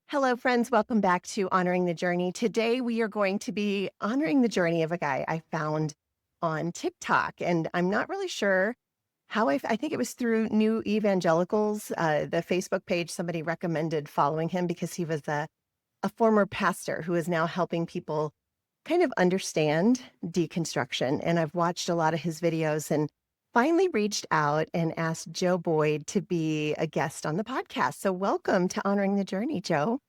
Hello, friends. Welcome back to Honoring the Journey. Today, we are going to be honoring the journey of a guy I found on TikTok. And I'm not really sure how I think it was through New Evangelicals, the Facebook page. Somebody recommended following him because he was a former pastor who is now helping people kind of understand deconstruction. And I've watched a lot of his videos and finally reached out and asked Joe Boyd to be a guest on the podcast. So welcome to Honoring the Journey, Joe.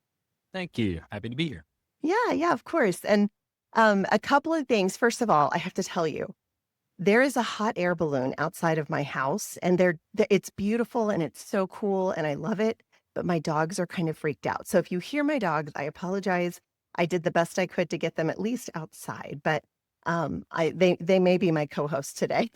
Thank you. Happy to be here. Yeah, of course. And a couple of things. First of all, I have to tell you, there is a hot air balloon outside of my house, and it's beautiful and it's so cool and I love it. But my dogs are kind of freaked out. So if you hear my dogs, I apologize. I did the best I could to get them at least outside, but they may be my co-hosts today.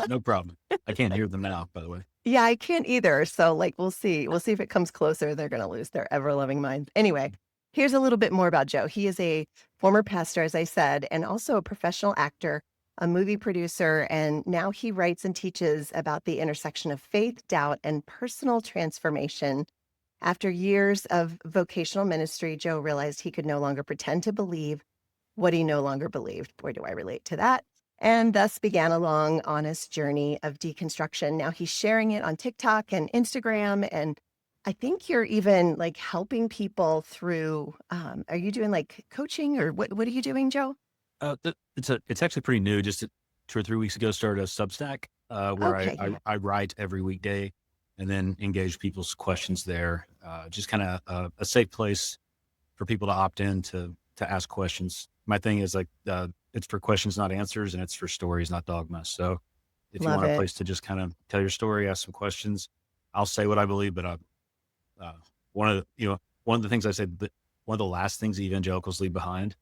No problem. I can't hear them now, by the way. Yeah, I can't either. So like we'll see. We'll see if it comes closer. They're gonna lose their ever-loving minds. Anyway, here's a little bit more about Joe. He is a former pastor, as I said, and also a professional actor, a movie producer, and now he writes and teaches about the intersection of faith, doubt, and personal transformation. After years of vocational ministry, Joe realized he could no longer pretend to believe what he no longer believed. Boy, do I relate to that. And thus began a long, honest journey of deconstruction. Now he's sharing it on TikTok and Instagram. And I think you're even like helping people through, are you doing like coaching or what are you doing, Joe? It's actually pretty new. Just 2 or 3 weeks ago, started a Substack where Okay, yeah, I write every weekday and then engage people's questions there. Just kind of a safe place for people to opt in to ask questions. My thing is like it's for questions, not answers, and it's for stories, not dogma. So if you love want a it. place to just kind of tell your story, ask some questions, I'll say what I believe. But uh, one of the things I said that one of the last things evangelicals leave behind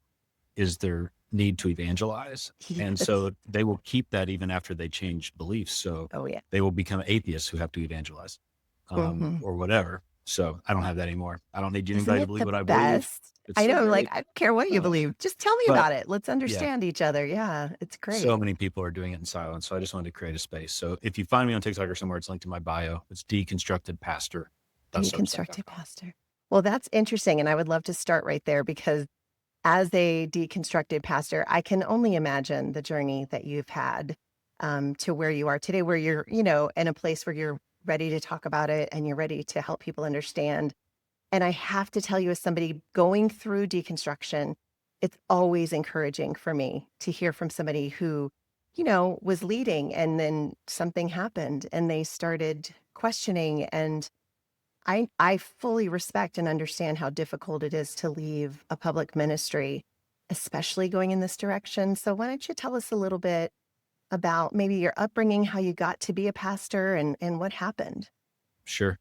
is their need to evangelize. And Yes. so they will keep that even after they change beliefs. So Oh, yeah. they will become atheists who have to evangelize, Hmm. or whatever. So I don't have that anymore. I don't need Isn't anybody to it believe the what I believe. best? It's I so know, like, great. I don't care what you Uh, believe. Just tell me but about it. Let's yeah, understand each other. Yeah, it's so great. many people are doing it in silence. So I just wanted to create a space. So if you find me on TikTok or somewhere, it's linked to my bio. It's deconstructed pastor. Deconstructed Substack.com. pastor. Well, that's interesting. And I would love to start right there because as a deconstructed pastor, I can only imagine the journey that you've had to where you are today, where you're, in a place where you're ready to talk about it and you're ready to help people understand. And I have to tell you, as somebody going through deconstruction, it's always encouraging for me to hear from somebody who, was leading and then something happened and they started questioning. And I fully respect and understand how difficult it is to leave a public ministry, especially going in this direction. So why don't you tell us a little bit about maybe your upbringing, how you got to be a pastor and what happened? Sure.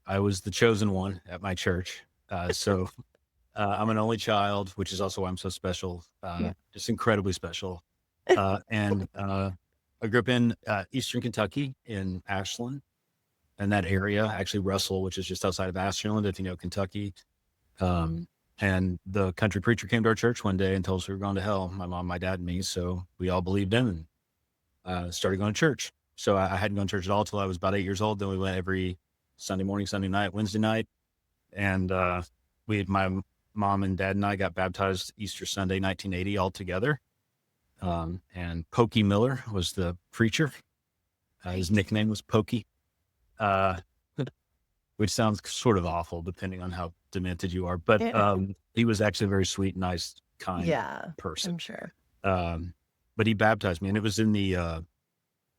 I was the chosen one at my church. I'm an only child, which is also why I'm so special, Yeah. just incredibly special. And I grew up in Eastern Kentucky in Ashland and that area, actually Russell, which is just outside of Ashland, if you know Kentucky. Um, and the country preacher came to our church one day and told us we were going to hell, my mom, my dad, and me. So we all believed him and started going to church. So I hadn't gone to church at all till I was about 8 years old. Then we went every Sunday morning, Sunday night, Wednesday night. And my mom and dad and I got baptized Easter Sunday, 1980 all together. And Pokey Miller was the preacher. His Right. nickname was Pokey, uh, which sounds sort of awful depending on how demented you are. But Yeah. he was actually a very sweet, nice, kind Yeah, person. I'm sure. Um, but he baptized me, and it was in the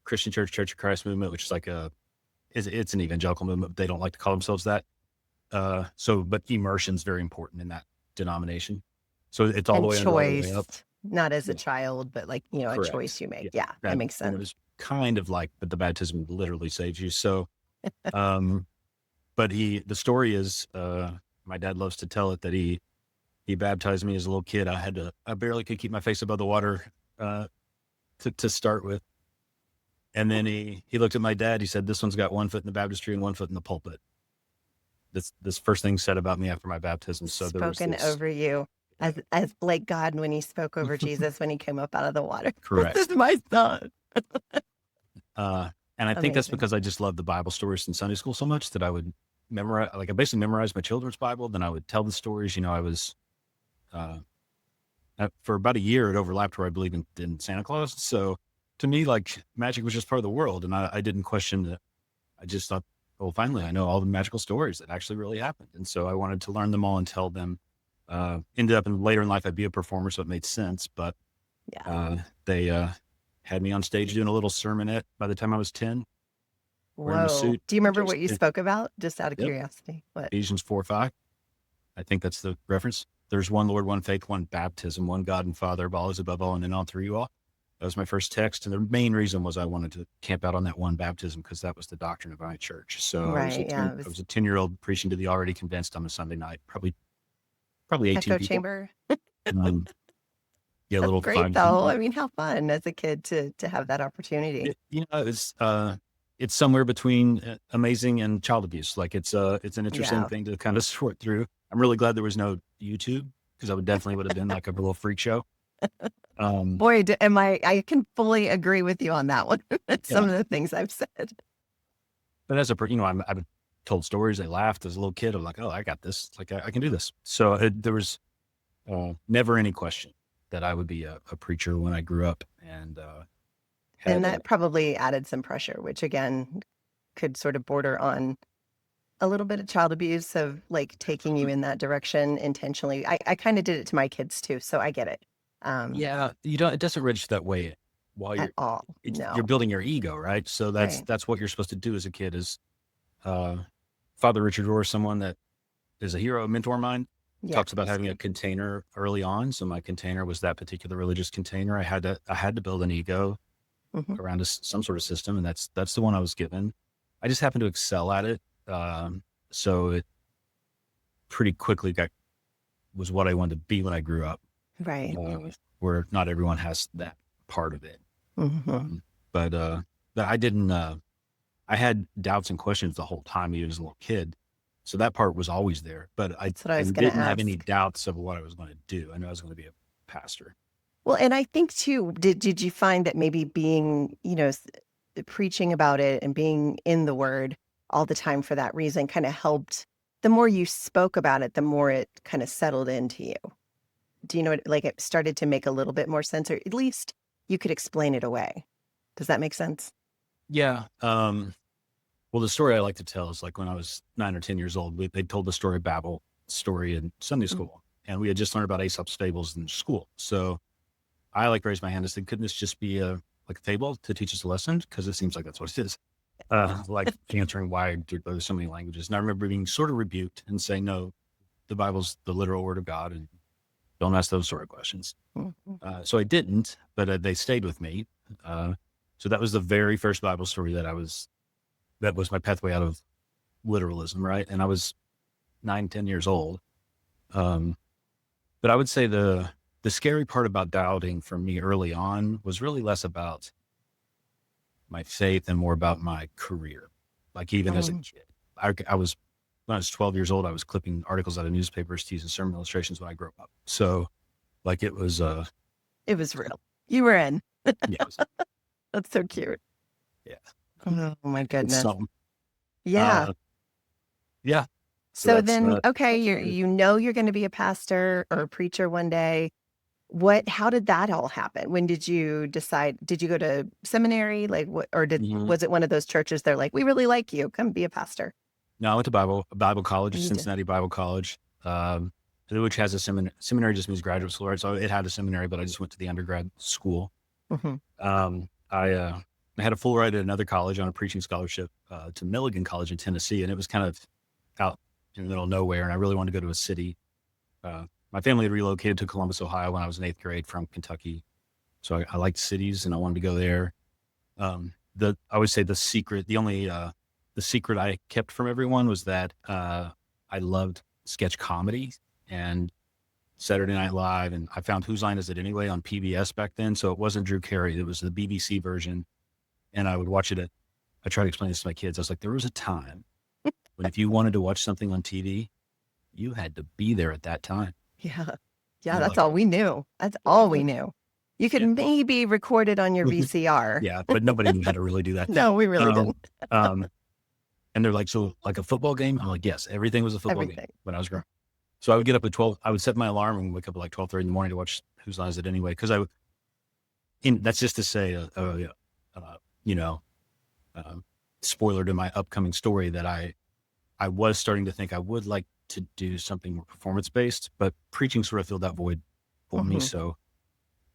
Christian Church of Christ movement, which is like it's an evangelical movement, but they don't like to call themselves that. But immersion is very important in that denomination. So it's all the And way under, all the way up. choice, not as a Yeah, child, but like, a choice correct. you make. Yeah, Yeah, that makes and it sense. was kind of like, but the baptism literally saves you. So, um, but the story is, my dad loves to tell it that he baptized me as a little kid. I barely could keep my face above the water, uh, to start with. And then he looked at my dad. He said, "This one's got one foot in the baptistry and one foot in the pulpit." This first thing said about me after my baptism. So there was Spoken this, over you yeah, as Blake Godden when he spoke over Jesus when he came up out of the water. This correct. is my son. Uh, and I think that's Amazing. because I just love the Bible stories in Sunday school so much that I would I basically memorized my children's Bible. Then I would tell the stories. I was, uh, for about a year, it overlapped where I believed in Santa Claus. So to me, like magic was just part of the world. And I didn't question it. I just thought, well, finally, I know all the magical stories that actually really happened. And so I wanted to learn them all and tell them. Ended up later in life, I'd be a performer. So it made sense. But Yeah. they had me on stage doing a little sermonette by the time I was 10, wearing a Whoa. suit. Do you remember Just, what you spoke about? Just out of yep. curiosity. What? Ephesians 4:5. I think that's the reference. There's one Lord, one faith, one baptism, one God and Father of all is above all and in all through you all. That was my first text. And the main reason was I wanted to camp out on that one baptism because that was the doctrine of my church. So Right. Yeah. I was a 10-year-old preaching to the already convinced on a Sunday night, probably 18 Echo people. chamber. Um, yeah, a That's little great fun. though. I mean, how fun as a kid to have that opportunity. It's somewhere between amazing and child abuse. Like it's an interesting Yeah. thing to kind of sort through. I'm really glad there was no YouTube because I definitely would have been like a little freak show. Boy, I can fully agree with you on that one. Yeah, Some of the things I've said. but I've told stories. They laughed as a little kid. I'm like, oh, I got this. Like I can do this. So there was never any question that I would be a preacher when I grew up, and And had that probably added some pressure, which again could sort of border on a little bit of child abuse of like taking you in that direction intentionally. I kind of did it to my kids too, so I get it. yeah, you don't. It doesn't register that way while At all. you're No. building your ego, right? So Right. that's what you're supposed to do as a kid. Is uh, Father Richard Rohr, someone that is a hero, a mentor of mine, Yeah. talks about having a container early on. So my container was that particular religious container. I had to build an ego Hmm. around some sort of system, and that's the one I was given. I just happened to excel at it, so it pretty quickly was what I wanted to be when I grew up. Right. Where not everyone has that part of it, Hmm. but I didn't. I had doubts and questions the whole time, even as a little kid. So that part was always there, but That's what I I was going to didn't have any ask. doubts of what I was going to do. I knew I was going to be a pastor. Well, and I think too, did you find that maybe being, preaching about it and being in the word all the time for that reason kind of helped? The more you spoke about it, the more it kind of settled into you. Do you know what, like it started to make a little bit more sense, or at least you could explain it away. Does that make sense? Yeah. Well, the story I like to tell is like when I was 9 or 10 years old, they told the story of Babel story in Sunday Mm. school, and we had just learned about Aesop's fables in school. So I like raised my hand and said, couldn't this just be like a fable to teach us a lesson? Because it seems like that's what it is. Like answering why there's so many languages. And I remember being sort of rebuked and saying, no, the Bible's the literal word of God, and don't ask those sort of questions. Mhm. So I didn't, but they stayed with me. So that was the very first Bible story that was my pathway out of literalism, right? And I was 9, 10 years old. But I would say the scary part about doubting for me early on was really less about my faith and more about my career. Like even as a Mm. kid, I was, when I was 12 years old, I was clipping articles out of newspapers to use in sermon illustrations when I grew up. So like it was, It was real. You were in. yeah, That's so cute. yeah, Oh my it's goodness. something. Yeah. Uh, yeah. So So that's, then, okay, that's what it is. you're going to be a pastor or a preacher one day. How did that all happen? When did you decide? Did you go to seminary? Like what, or Mhm. was it one of those churches? They're like, we really like you. Come be a pastor. No, I went to Bible college, You did. Cincinnati Bible College, which has a seminary just means graduate school, right? So it had a seminary, but I just went to the undergrad school. Hmm. I had a full ride at another college on a preaching scholarship to Milligan College in Tennessee, and it was kind of out in the middle of nowhere, and I really wanted to go to a city. My family had relocated to Columbus, Ohio when I was in 8th grade from Kentucky. So I liked cities and I wanted to go there. I would say the secret I kept from everyone was that I loved sketch comedy and Saturday Night Live, and I found Whose Line Is It Anyway on PBS back then. So it wasn't Drew Carey, it was the BBC version, and I would watch it. I try to explain this to my kids. I was like, there was a time when if you wanted to watch something on TV, you had to be there at that time. Yeah. Yeah. And they're That's like, all we knew. That's all we what? knew. You could Yeah, maybe record it on your VCR. yeah, but nobody knew how to really do that. No, we really Um, didn't. um, And they're like, so like a football game? I'm like, yes, everything was a football game Everything. when I was growing. So I would get up at 12. I would set my alarm and wake up at like 12:30 in the morning to watch Whose Line Is It Anyway? Because that's just to say, yeah, you know, um, spoiler to my upcoming story that I was starting to think I would like to do something more performance based, but preaching sort of filled that void for me. Mhm. So,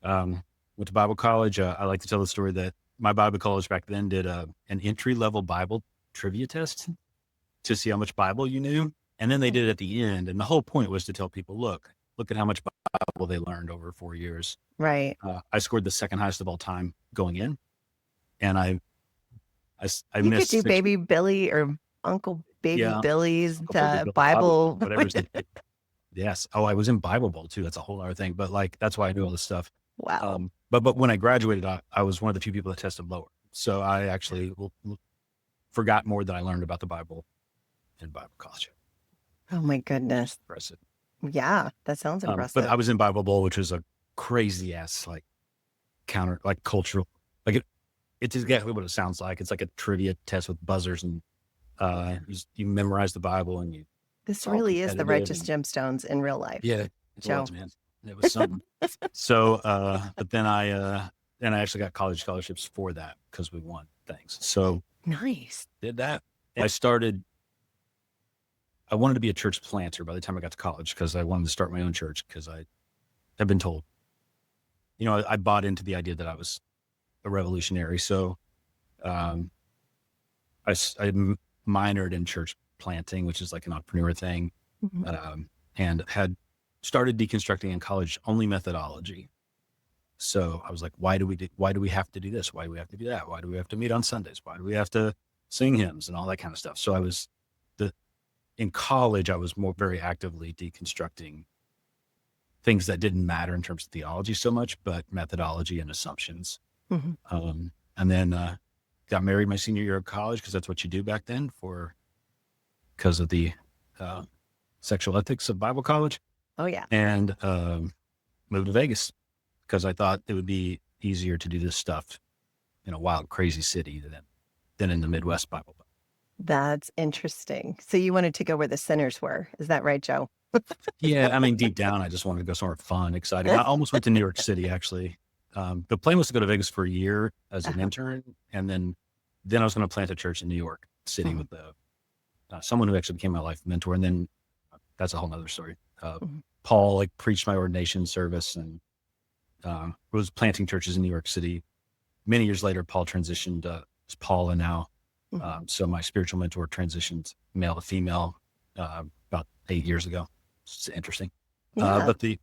went to Bible college. I like to tell the story that my Bible college back then did an entry level Bible trivia test to see how much Bible you knew. And then they did it at the end. And the whole point was to tell people, look at how much Bible they learned over 4 years. Right. I scored the second highest of all time going in. And I You could missed do six. Baby Billy or Uncle Baby Yeah. Billy's Uncle Baby Bill, Bible. whatever's the, yes. Oh, I was in Bible Bowl too. That's a whole other thing. But like, that's why I knew all this stuff. Wow. But when I graduated, I was one of the few people that tested lower. So I actually forgot more than I learned about the Bible in Bible college. Oh my goodness. Impressive. Yeah, that sounds But impressive. I was in Bible Bowl, which is a crazy ass, like cultural, like it's exactly what it sounds like. It's like a trivia test with buzzers and, you memorize the Bible and This it's all really is the competitive righteous and gemstones in real life, yeah, it Joe. was, man. It was something. So, but then I actually got college scholarships for that because we won things. So Nice. did that. I wanted to be a church planter by the time I got to college because I wanted to start my own church because I had been told, I bought into the idea that I was a revolutionary. So, um, I minored in church planting, which is like an entrepreneur thing, Mhm. and had started deconstructing in college only methodology. So I was like, why do we have to do this? Why do we have to do that? Why do we have to meet on Sundays? Why do we have to sing hymns and all that kind of stuff? So in college, I was very actively deconstructing things that didn't matter in terms of theology so much, but methodology and assumptions. Mhm. And then, got married my senior year of college because that's what you do back then because of the, sexual ethics of Bible college, Oh yeah. and, moved to Vegas because I thought it would be easier to do this stuff in a wild, crazy city than in the Midwest Bible Belt. That's interesting. So you wanted to go where the sinners were. Is that right, Joe? Yeah, I mean, deep down, I just wanted to go somewhere fun, exciting. I almost went to New York City, actually. The plan was to go to Vegas for a year as an Uh-huh. intern, and then I was going to plant a church in New York City Mhm. with someone who actually became my life mentor, and then that's a whole nother story. Mhm. Paul preached my ordination service and was planting churches in New York City. Many years later, Paul transitioned. It's Paul and now. Mhm. So my spiritual mentor transitioned male to female about 8 years ago. It's interesting. Uh, Yeah. but the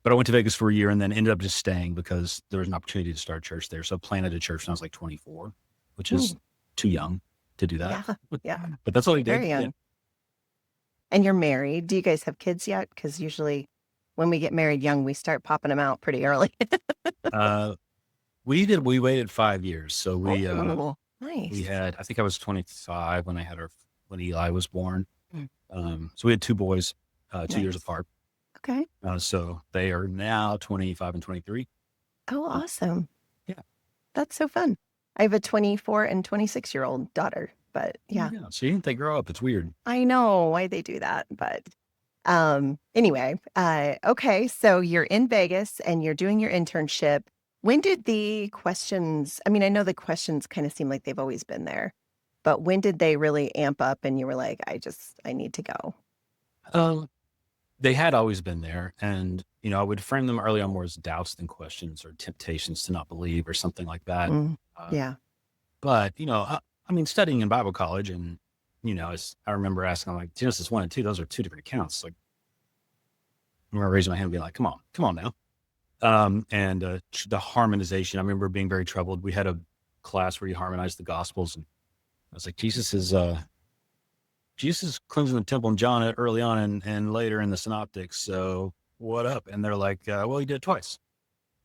but I went to Vegas for a year and then ended up just staying because there was an opportunity to start a church there. So I planted a church when I was like 24, which is Mm. too young to do that. Yeah. Yeah. But that's all he Very did. Yeah. young. And you're married. Do you guys have kids yet? Because usually when we get married young, we start popping them out pretty early. Uh, we waited 5 years. So Oh, we nice. had, I think I was 25 when Eli was born. Mm. So we had two boys, 2 years Nice. apart. Okay. So they are now 25 and 23. Oh, Uh, awesome. yeah. That's so fun. I have a 24 and 26-year-old daughter, but yeah, Yeah. See, they grow up. It's weird. I know why they do that. But anyway, okay. So you're in Vegas and you're doing your internship. When did the questions, I mean, I know the questions kind of seem like they've always been there, but when did they really amp up and you were like, I need to go? Um, they had always been there. And, I would frame them early on more as doubts than questions or temptations to not believe or something like that. Mm, Uh, yeah. but, I mean, studying in Bible college and, I remember asking, I'm like, Genesis 1 and 2, those are two different accounts. Like, I remember raising my hand and being like, come on now. And the harmonization, I remember being very troubled. We had a class where you harmonized the gospels. And I was like, Jesus is cleansing the temple in John early on and later in the synoptics. So what up? And they're like, well, he did it twice.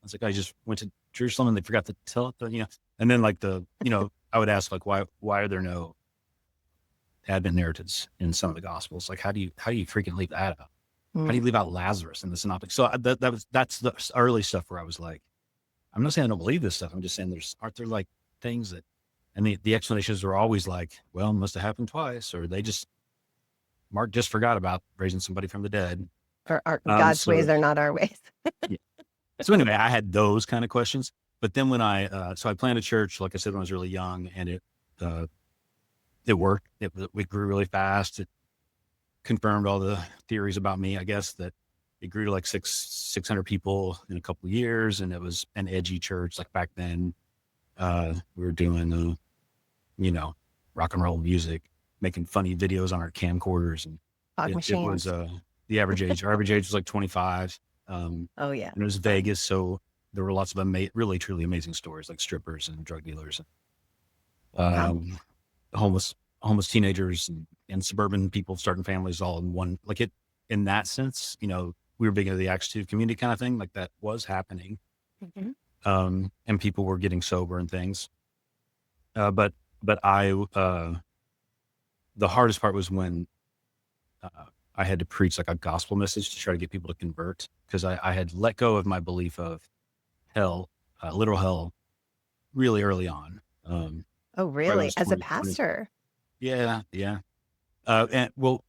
I was like, I just went to Jerusalem and they forgot to tell it, and then I would ask like, why are there no Advent narratives in some of the gospels? Like, how do you freaking leave that out? How do Mm, you leave out Lazarus in the synoptics? So that's the early stuff where I was like, I'm not saying I don't believe this stuff. I'm just saying aren't there like things that And the explanations were always like, well, it must have happened twice, or Mark just forgot about raising somebody from the dead. Or our Um, God's ways so are not our ways. yeah. So anyway, I had those kind of questions. But then when so I planted a church, like I said, when I was really young, and uh, it worked. We grew really fast. It confirmed all the theories about me, I guess, that it grew to like 600 people in a couple of years. And it was an edgy church. Like back then, we were doing, rock and roll music, making funny videos on our camcorders. And Fog it was, machines. the our average age was like 25. Oh, yeah. And it was Vegas. So there were lots of really, truly amazing stories, like strippers and drug dealers, Wow. um, homeless, teenagers and suburban people starting families all in one, like it, in that sense, we were big into the Acts 2 community kind of thing, like that was happening. Mhm. And people were getting sober and things. But the hardest part was when, uh, I had to preach like a gospel message to try to get people to convert, because I had let go of my belief of hell, literal hell, really early on. Oh, Probably when I really? was As a 20. pastor? Yeah, yeah. And well,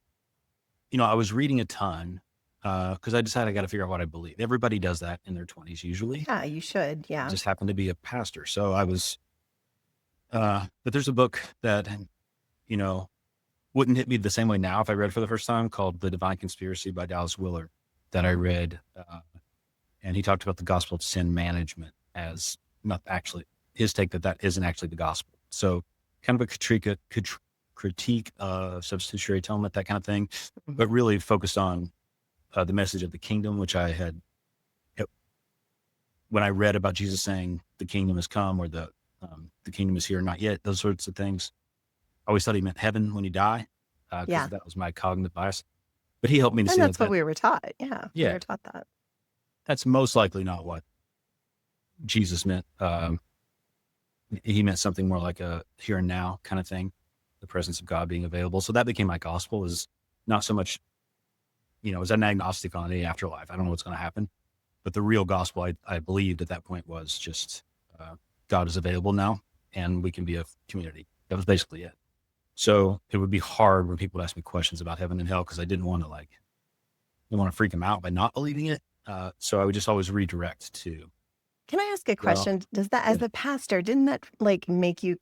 I was reading a ton, because I decided I got to figure out what I believe. Everybody does that in their 20s usually. Yeah, you should. I Yeah. just happened to be a pastor, so I was. But there's a book that you know wouldn't hit me the same way now if I read it for the first time, called "The Divine Conspiracy" by Dallas Willard, that I read, and he talked about the gospel of sin management as not actually his take that isn't actually the gospel. So kind of a critique of substitutionary atonement, that kind of thing, Mhm. but really focused on the message of the kingdom, which I had, when I read about Jesus saying the kingdom has come, or the kingdom is here, not yet, those sorts of things. I always thought he meant heaven when you die, because Yeah. that was my cognitive bias. But he helped me to And see that's that what we were taught. Yeah. We yeah, were taught that. that's most likely not what Jesus meant. He meant something more like a here and now kind of thing, the presence of God being available. So that became my gospel, is not so much, as an agnostic on the afterlife. I don't know what's going to happen. But the real gospel, I believed at that point, was just God is available now, and we can be a community. That was basically it. So it would be hard when people would ask me questions about heaven and hell, because I didn't want to freak them out by not believing it. So I would just always redirect to, Can I ask a well, question? Does that, yeah, as a pastor, didn't that like make you,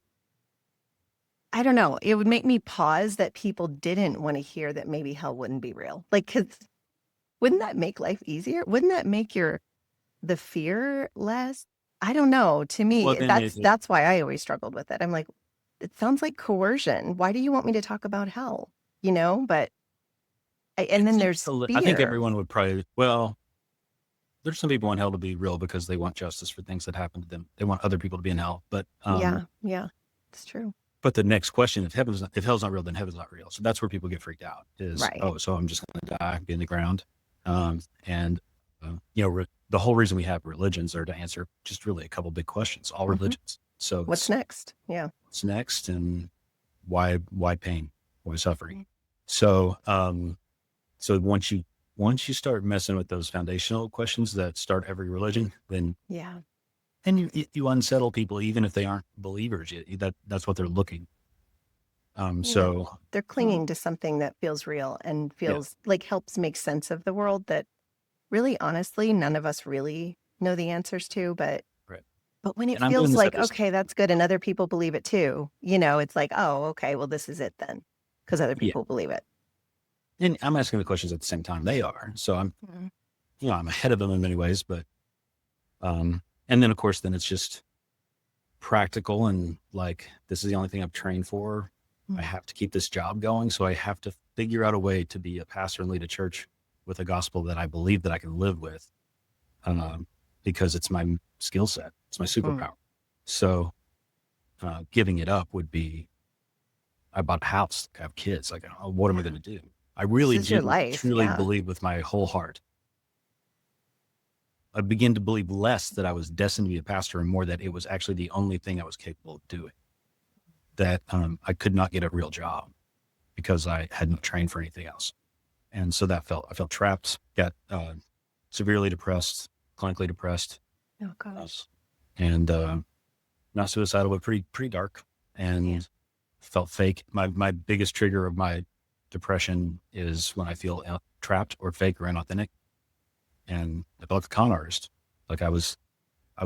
I don't know, it would make me pause that people didn't want to hear that maybe hell wouldn't be real. Like, cause wouldn't that make life easier? Wouldn't that make the fear less? I don't know. To well, me, then that's why I always struggled with it. I'm like, it sounds like coercion. Why do you want me to talk about hell? But I and then think there's I think fear. everyone would probably, well, there's some people in hell to be real because they want justice for things that happen to them. They want other people to be in hell. Yeah, yeah, it's true. But the next question, if hell's not real, then heaven's not real. So that's where people get freaked out, is, Right. oh, so I'm just going to die, be in the ground. And, the whole reason we have religions are to answer just really a couple big questions, all Hmm. religions. So What's it's next? Yeah. what's next, and why pain, why suffering? So, so once you start messing with those foundational questions that start every religion, Yeah. then you unsettle people, even if they aren't believers. That's what they're looking. Yeah. So, They're uh, clinging to something that feels real and yeah, feels like helps make sense of the world that really honestly none of us really know the answers to, right. but when it And I'm doing feels this like, episode. okay, that's good and other people believe it too, it's like, oh, okay, well, this is it then, because other Yeah. people believe it. And I'm asking the questions at the same time they are. So Mhm. I'm ahead of them in many ways, but, and then of course, then it's just practical, and like, this is the only thing I've trained for. I Mm. have to keep this job going. So I have to figure out a way to be a pastor and lead a church with a gospel that I believe that I can live with, um, because it's my skill set. It's my Mm. superpower. So, giving it up would be, I bought a house, I have kids. Like, oh, what am I Yeah. going to do? I This really is your didn't life. truly Yeah. believe with my whole heart. I began to believe less that I was destined to be a pastor, and more that it was actually the only thing I was capable of doing. That, I could not get a real job because I hadn't trained for anything else. And so I felt trapped, got severely depressed, clinically depressed, Oh uh, gosh. and not suicidal, but pretty dark. Yeah. and felt fake. My biggest trigger of my depression is when I feel trapped or fake or inauthentic, and I felt like a con artist. Like I was, I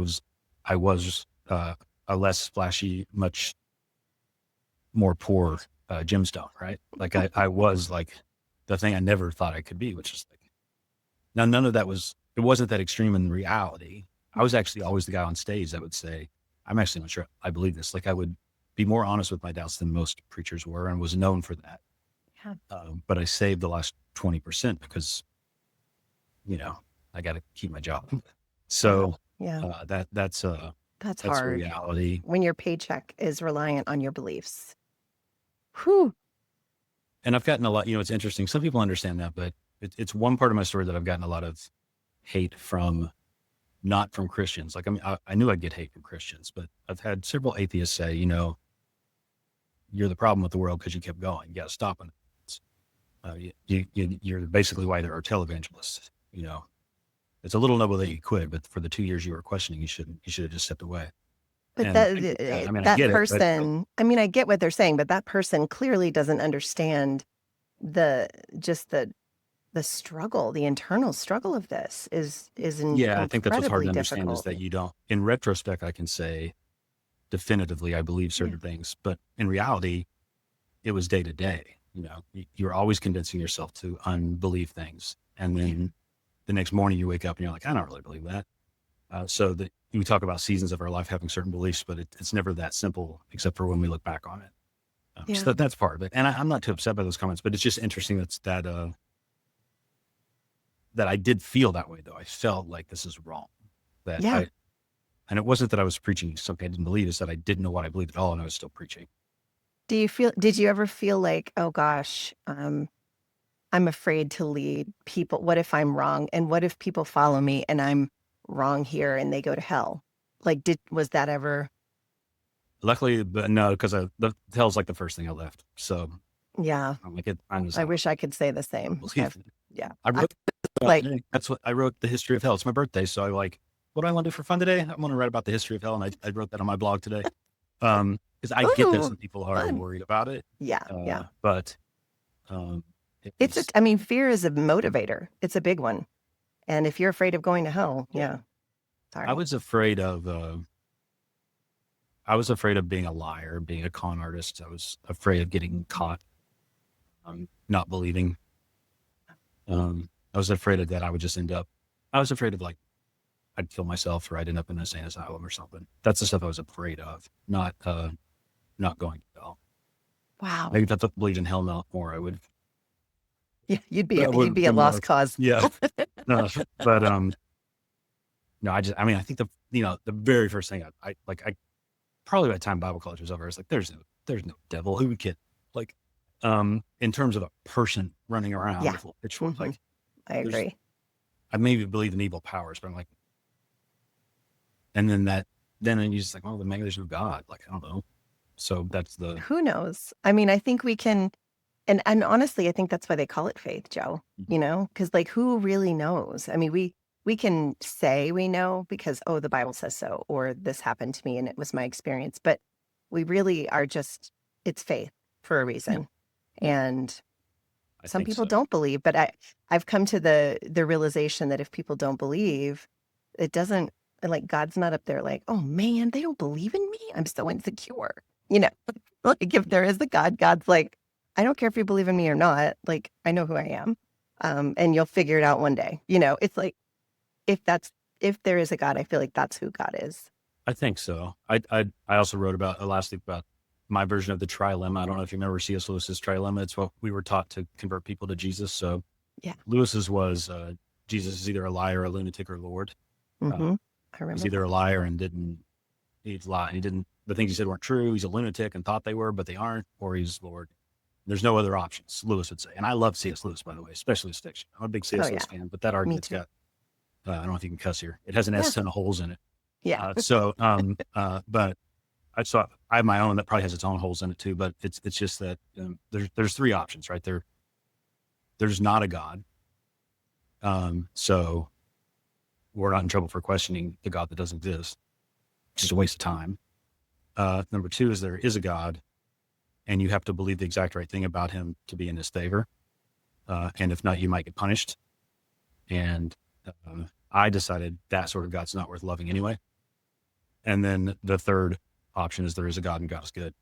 was a less flashy, much more poor gemstone, right? Like I was like the thing I never thought I could be, which is like, now none of that was, it wasn't that extreme in reality. I was actually always the guy on stage that would say, I'm actually not sure I believe this. Like I would be more honest with my doubts than most preachers were and was known for that. Yeah. But I saved the last 20% because, you know, I got to keep my job. Wow. So Yeah. that's That's that's the hard reality. when your paycheck is reliant on your beliefs. Whew. And I've gotten a lot, it's interesting. Some people understand that, but it's one part of my story that I've gotten a lot of hate from, not from Christians. Like, I mean, I knew I'd get hate from Christians, but I've had several atheists say, you're the problem with the world because you kept going. You got to stop it. You're basically why there are televangelists. It's a little noble that you quit, but for the 2 years you were questioning, you should have just stepped away. But And I get that. I mean, I that get it, but person, I mean, I get what they're saying, but that person clearly doesn't understand the just the struggle, the internal struggle of this is yeah, I think that's what's hard incredibly to understand is difficult. that you don't, in retrospect, I can say definitively, I believe Yeah. certain things, but in reality, it was day to day. You're always convincing yourself to unbelieve things. And Yeah. then the next morning you wake up and you're like, I don't really believe that. So that we talk about seasons of our life having certain beliefs, but it's never that simple, except for when we look back on it. Yeah. So that's part of it. And I'm not too upset by those comments, but it's just interesting that I did feel that way though. I felt like this is wrong. That Yeah. and it wasn't that I was preaching something I didn't believe, it's that I didn't know what I believed at all, and I was still preaching. Did you ever feel like, oh gosh, I'm afraid to lead people. What if I'm wrong? And what if people follow me and I'm wrong here and they go to hell? Like, was that ever? Luckily, but no, because the hell's like the first thing I left. So Yeah. I'm like, I'm just I not wish I could say the same. believe it. Yeah. I I wrote about like, today. That's what I wrote, the history of hell. It's my birthday, so I like, what do I want to do for fun today? I'm going to write about the history of hell, and I wrote that on my blog today. Because I get that ooh, some people are fun. worried about it, Yeah. Yeah. but it was. I mean, fear is a motivator. It's a big one. And if you're afraid of going to hell, Yeah, yeah. I Sorry. was afraid of. I was afraid of being a liar, being a con artist. I was afraid of getting caught, not believing. I was afraid of that. I would just end up. I was afraid of like I'd kill myself or I'd end up in a insane asylum or something. That's the stuff I was afraid of, not going to hell. Wow. Maybe if I believed in hell more, I would. Yeah. That You'd would be a be lost more. cause. Yeah. No, but no. I mean, I think the very first thing I probably by the time Bible college was over, I was like, there's no devil. Who would kid? Like, in terms of a person running around Yeah. with a pitchfork, Hmm. like I there's, agree. I maybe believe in evil powers, but I'm like, and then you're just like, well, then maybe there's no God. Like, I don't know. So that's the, Who knows? I mean, I think we can, and honestly, I think that's why they call it faith, Joe, because like who really knows? I mean, we can say we know because, oh, the Bible says so, or this happened to me and it was my experience, but we really are just, it's faith for a yeah, reason. yeah, And I some think people so. don't believe, but I've come to the realization that if people don't believe, it doesn't, like God's not up there like, oh man, they don't believe in me. I'm so insecure. You know, like if there is a God, God's like, I don't care if you believe in me or not. Like I know who I am. And you'll figure it out one day. It's like if that's if there is a God, I feel like that's who God is. I think so. I also wrote about last week about my version of the trilemma. I don't know if you remember C.S. Lewis's trilemma. It's what we were taught to convert people to Jesus. So Yeah. Lewis's was Jesus is either a liar, a lunatic, or Lord. Uh, Mm-hmm. I he's remember either that. a liar and he's lie. He didn't, the things he said weren't true. He's a lunatic and thought they were, but they aren't, or he's Lord. There's no other options, Lewis would say. And I love C.S. Lewis, by the way, especially his fiction. I'm a big Oh C.S. Lewis yeah. fan, but that Me argument's too. got, I don't know if you can cuss here. It has an Yeah. S ton of holes in it. Yeah. But I have my own that probably has its own holes in it too. But it's just that there's three options, right? There's not a God. So we're not in trouble for questioning the God that doesn't exist. It's just a waste of time. Number two is there is a God, and you have to believe the exact right thing about him to be in his favor. And if not, you might get punished. And I decided that sort of God's not worth loving anyway. And then the third option is there is a God and God is good.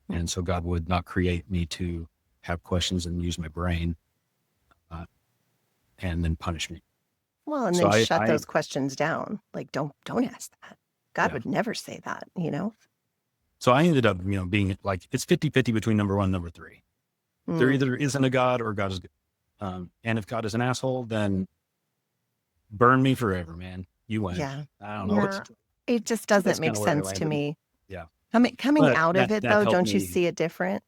And so God would not create me to have questions and use my brain and then punish me. Well, and So then I, shut I those questions down. Like, don't ask that. God yeah. would never say that, you know? So I ended up, being like, it's 50-50 between number one and number three. There Mm, either isn't a God or God is good. And if God is an asshole, then burn me forever, man. You win. yeah. I don't know what to Yeah. do. It just But doesn't that's make kind of where I sense to landed. me. Yeah. Coming But out of it that though, helped don't you me. see it different?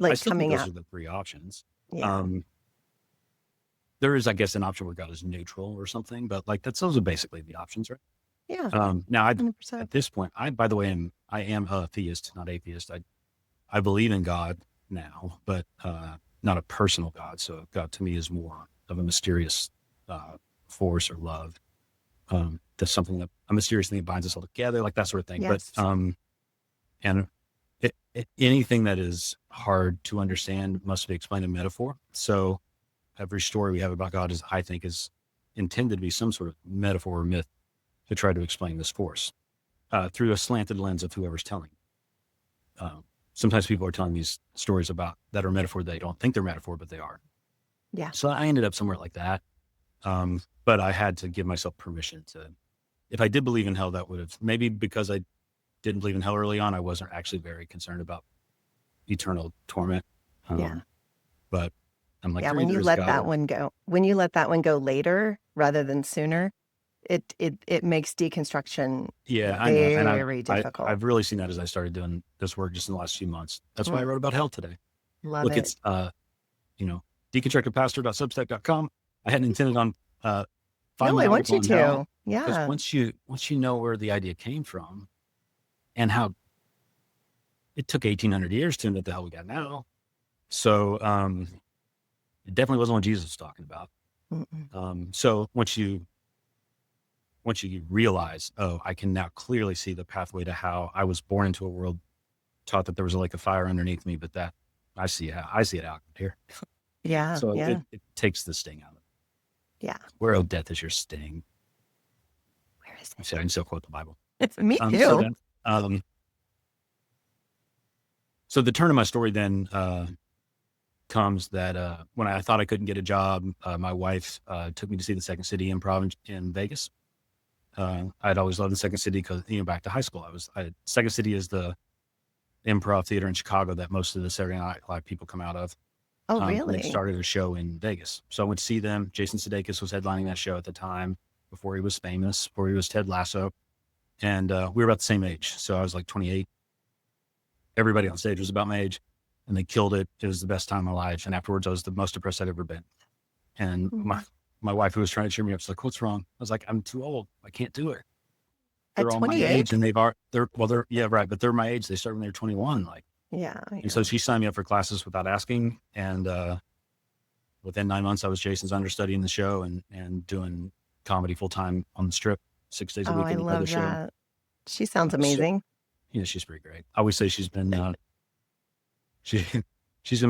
I Like still think coming those out. are the three options. Yeah. There is, I guess, an option where God is neutral or something, but like those are basically the options, right? Yeah. Now at 100%. this point, by the way, I am a theist, not atheist. I believe in God now, but not a personal God. So God to me is more of a mysterious force or love. That's something that a mysterious thing that binds us all together, like that sort of thing. But Yes. and anything that is hard to understand must be explained in metaphor. So every story we have about God I think, is intended to be some sort of metaphor or myth to try to explain this force through a slanted lens of whoever's telling. Sometimes people are telling these stories that are metaphor. They don't think they're metaphor, but they are. Yeah. So I ended up somewhere like that. But I had to give myself permission to, if I did believe in hell, that would have, maybe because I didn't believe in hell early on, I wasn't actually very concerned about eternal torment. Yeah. But I'm like, Yeah. there When either you is a let God that or, one go, when you let that one go later rather than sooner, it makes deconstruction yeah, I know. And very difficult. I've really seen that as I started doing this work just in the last few months. That's why I Mm, wrote about hell today. love Look, it. it's, deconstructedpastor.substack.com. I hadn't intended on No, filing I an want article you on hell, to. because Yeah. once you know where the idea came from and how it took 1800 years to invent the hell we got now. So it definitely wasn't what Jesus was talking about. Mm-mm. So once you realize, oh, I can now clearly see the pathway to how I was born into a world taught that there was a lake of fire underneath me, but that I see it out here. Yeah. So Yeah. it takes the sting out of it. Yeah. Where, oh, death is your sting. Where is I say I can still quote the Bible. it? Me So too. then, so the turn of my story then comes that when I thought I couldn't get a job, my wife took me to see the Second City Improv in Vegas. I'd always loved the Second City because, back to high school, Second City is the improv theater in Chicago that most of the Saturday Night Live people come out of. Oh, And they really? started a show in Vegas. So I went to see them. Jason Sudeikis was headlining that show at the time, before he was famous, before he was Ted Lasso. And we were about the same age. So I was like 28. Everybody on stage was about my age, and they killed it. It was the best time of my life. And afterwards, I was the most depressed I'd ever been. And Mm. my wife, who was trying to cheer me up, was like, "What's wrong?" I was like, "I'm too old. I can't do it. At They're all my age, 28? and yeah, right, but they're my age. They start when they're 21." Like, Yeah. and so Yeah. she signed me up for classes without asking. And within 9 months, I was Jason's understudy in the show and doing comedy full time on the Strip, 6 days a Oh, week I when he played the love show. that. She sounds So amazing. she's pretty great. I always say she she's been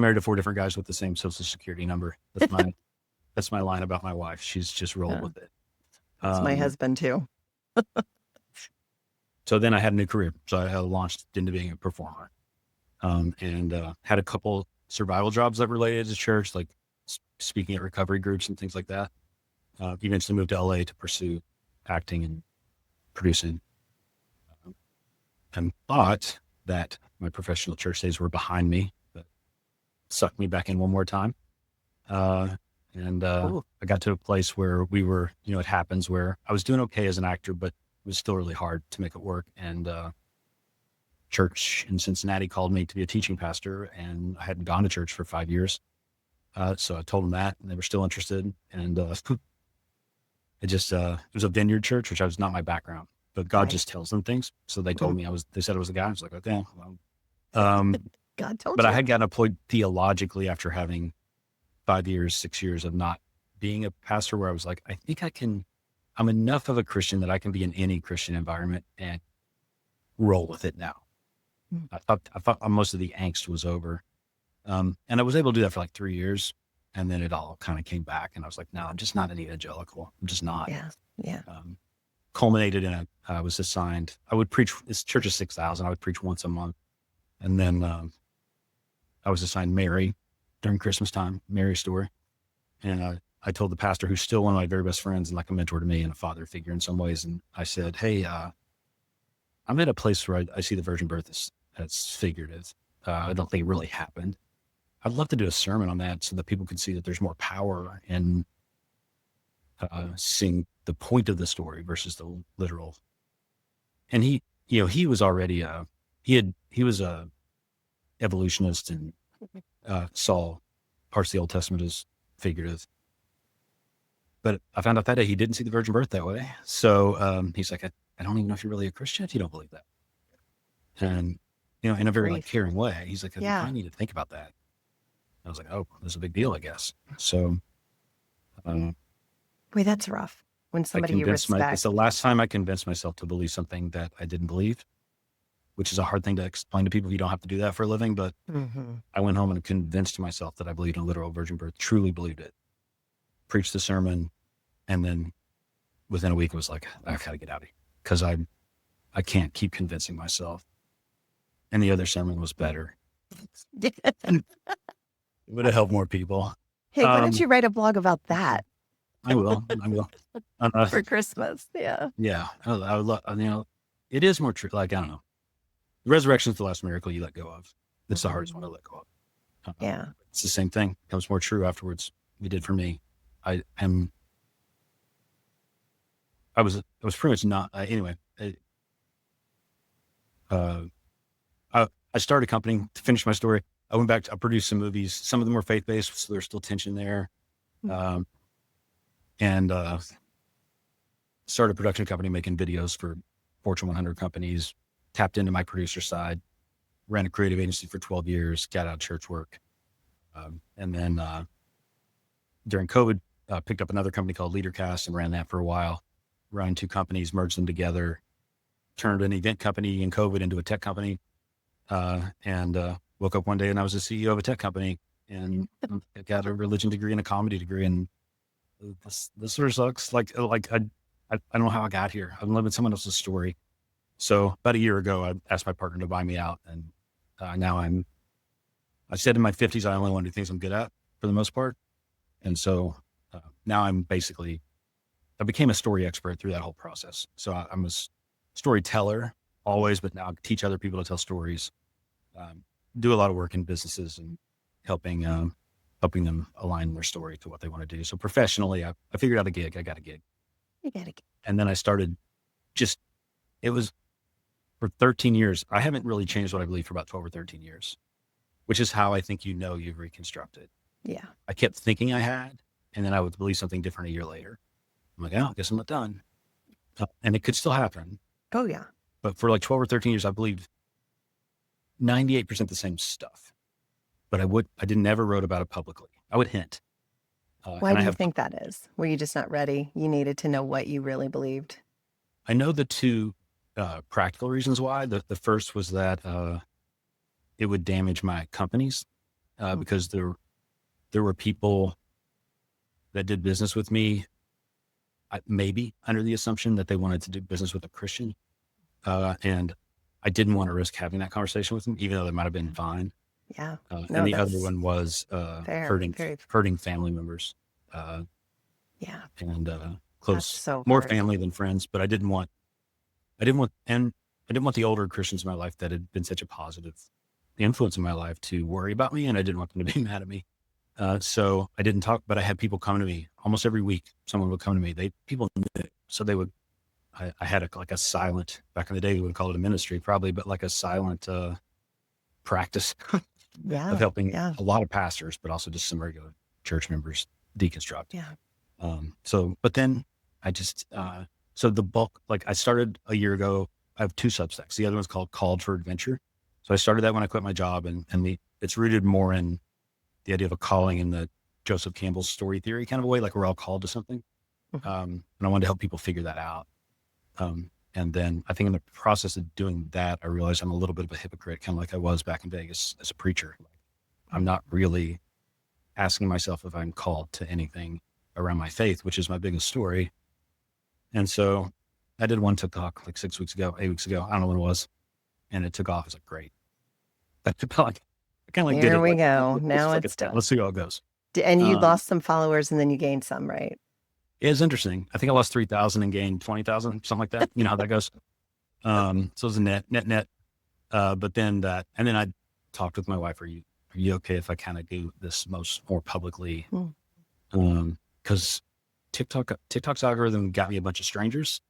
married to 4 different guys with the same social security number. That's my line about my wife. She's just rolled Yeah. with it. It's my Um, husband too. so then I had a new career. So I launched into being a performer, and had a couple survival jobs that related to church, like speaking at recovery groups and things like that. Eventually moved to LA to pursue acting and producing, and thought that my professional church days were behind me, but sucked me back in one more time. And Ooh. I got to a place where we were, it happens, where I was doing okay as an actor, but it was still really hard to make it work. And church in Cincinnati called me to be a teaching pastor, and I hadn't gone to church for 5 years. So I told them that, and they were still interested. And it was a vineyard church, which was not my background, but God Right. just tells them things. So they told Mm. me they said I was the guy. I was like, okay, well, um, God told but I you. had gotten employed theologically after having 5 years, 6 years of not being a pastor, where I was like, I think I'm enough of a Christian that I can be in any Christian environment and roll with it now. Mm. I thought most of the angst was over. And I was able to do that for like 3 years. And then it all kind of came back. And I was like, no, I'm just not an evangelical. I'm just not. Yeah. Yeah. Culminated in I was assigned, I would preach, this church of 6,000. I would preach once a month. And then I was assigned Mary during Christmas time, Mary's story. And I told the pastor, who's still one of my very best friends and like a mentor to me and a father figure in some ways. And I said, hey, I'm at a place where I see the virgin birth as figurative. I don't think it really happened. I'd love to do a sermon on that so that people can see that there's more power in seeing the point of the story versus the literal. And he was already he was a evolutionist and saw parts of the Old Testament as figurative. But I found out that day he didn't see the virgin birth that way. So he's like, I don't even know if you're really a Christian if you don't believe that. And in a very like Grief. caring way, he's like, you Yeah. probably need to think about that. I was like, oh, that's a big deal, I guess. So Boy, that's rough when somebody you it's respect. the last time I convinced myself to believe something that I didn't believe, which is a hard thing to explain to people. You don't have to do that for a living, but I went home and convinced myself that I believed in a literal virgin birth, truly believed it, preached the sermon. And then within a week, it was like, I've got to get out of here because I can't keep convincing myself. And the other sermon was better. It would have helped more people. Hey, why don't you write a blog about that I will. for Christmas? Yeah. Yeah. I would love, it is more true. Like, I don't know. The resurrection is the last miracle you let go of. It's the hardest one to let go of. Yeah. It's the same thing. It becomes more true afterwards. It did for me. I was pretty much not, anyway. I started a company to finish my story. I went back I produced some movies. Some of them were faith-based, so there's still tension there. And started a production company making videos for Fortune 100 companies, tapped into my producer side, ran a creative agency for 12 years, got out of church work. And then during COVID, picked up another company called LeaderCast and ran that for a while, ran 2 companies, merged them together, turned an event company in COVID into a tech company. And woke up one day and I was the CEO of a tech company and I got a religion degree and a comedy degree. And this sort of sucks. Like I don't know how I got here. I'm living someone else's story. So about a year ago, I asked my partner to buy me out. And now I said in my 50s, I only want to do things I'm good at for the most part. And so now I became a story expert through that whole process. So I'm a storyteller always, but now I teach other people to tell stories, do a lot of work in businesses and helping them align their story to what they want to do. So professionally, I figured out a gig. I got a gig. You got to get. And then I started it was for 13 years. I haven't really changed what I believe for about 12 or 13 years, which is how I think you've reconstructed. Yeah. I kept thinking I had, and then I would believe something different a year later. I'm like, oh, I guess I'm not done. And it could still happen. Oh, yeah. But for like 12 or 13 years, I believed 98% the same stuff. But I never wrote about it publicly. I would hint. Why do you think that is? Were you just not ready? You needed to know what you really believed. I know the 2 practical reasons why. The first was that it would damage my companies because there were people that did business with me, maybe under the assumption that they wanted to do business with a Christian. And I didn't want to risk having that conversation with them, even though they might have been fine. Yeah. And the other one was hurting family members. Yeah. And close, more hard. family than friends. But I didn't want the older Christians in my life that had been such a positive influence in my life to worry about me, and I didn't want them to be mad at me. So I didn't talk, but I had people come to me almost every week. Someone would come to me. People knew, so they would. I had a silent, back in the day, we would call it a ministry probably, but like a silent practice of helping a lot of pastors, but also just some regular church members deconstruct. Yeah. But then I just, so the bulk, like I started a year ago, I have 2 Substacks. The other one's called Called for Adventure. So I started that when I quit my job and it's rooted more in the idea of a calling in the Joseph Campbell's story theory kind of a way, like we're all called to something. And I wanted to help people figure that out. And And then I think in the process of doing that, I realized I'm a little bit of a hypocrite, kind of like I was back in Vegas as a preacher. I'm Mm. not really asking myself if I'm called to anything around my faith, which is my biggest story. And so I did one TikTok like 6 weeks ago, 8 weeks ago. I don't know what it was. And it took off. I was like, great. I felt like I kind of like did Here it. we Like, go. let's Now fuck it's it down. done. Let's see how it goes. And you Um, lost some followers and then you gained some, right? it was interesting. I think I lost 3,000 and gained 20,000, something like that. You know how that goes. So it was a net. But then and then I talked with my wife, are you okay if I kind of do this more publicly? Mm. Cause TikTok's algorithm got me a bunch of strangers,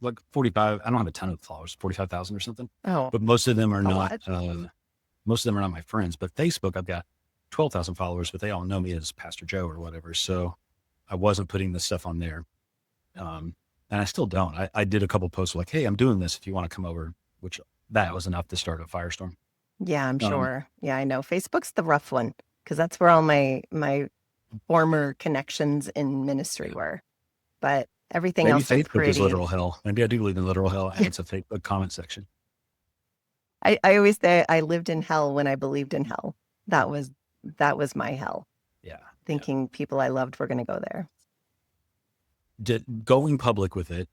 like 45. I don't have a ton of followers, 45,000 or something, Oh, but most of them are a not, lot. my friends. But Facebook, I've got 12,000 followers, but they all know me as Pastor Joe or whatever. So I wasn't putting this stuff on there. And I still don't. I did a couple posts like, hey, I'm doing this if you want to come over, which that was enough to start a firestorm. Yeah, I'm Um, sure. Yeah, I know. Facebook's the rough one because that's where all my former connections in ministry yeah. were. But everything Maybe else are Facebook is pretty. literal hell. Maybe I do live in literal hell and Yeah. it's a Facebook comment section. I always say I lived in hell when I believed in hell. That was that was my hell, Yeah. Yeah. thinking people I loved were going to go there. Going public with it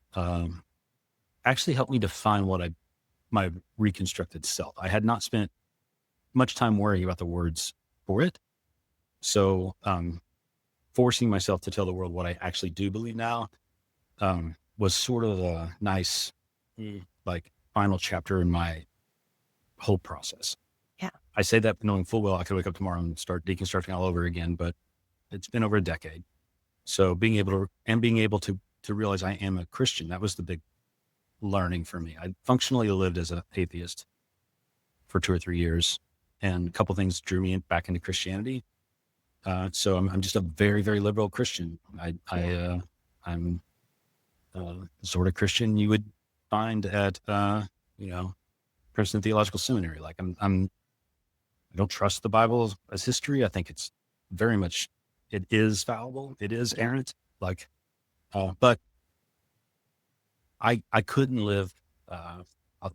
actually helped me define my reconstructed self. I had not spent much time worrying about the words for it. So forcing myself to tell the world what I actually do believe now was sort of a nice like final chapter in my whole process. Yeah. I say that knowing full well I could wake up tomorrow and start deconstructing all over again, but it's been over a decade. So being able to realize I am a Christian, that was the big learning for me. I functionally lived as an atheist for 2 or 3 years, and a couple things drew me back into Christianity. So I'm just a very, very liberal Christian. I'm the sort of Christian you would find at, Princeton Theological Seminary. Like I don't trust the Bible as history. I think it's very much, it is fallible. It is Yeah. errant. Like, but I couldn't live,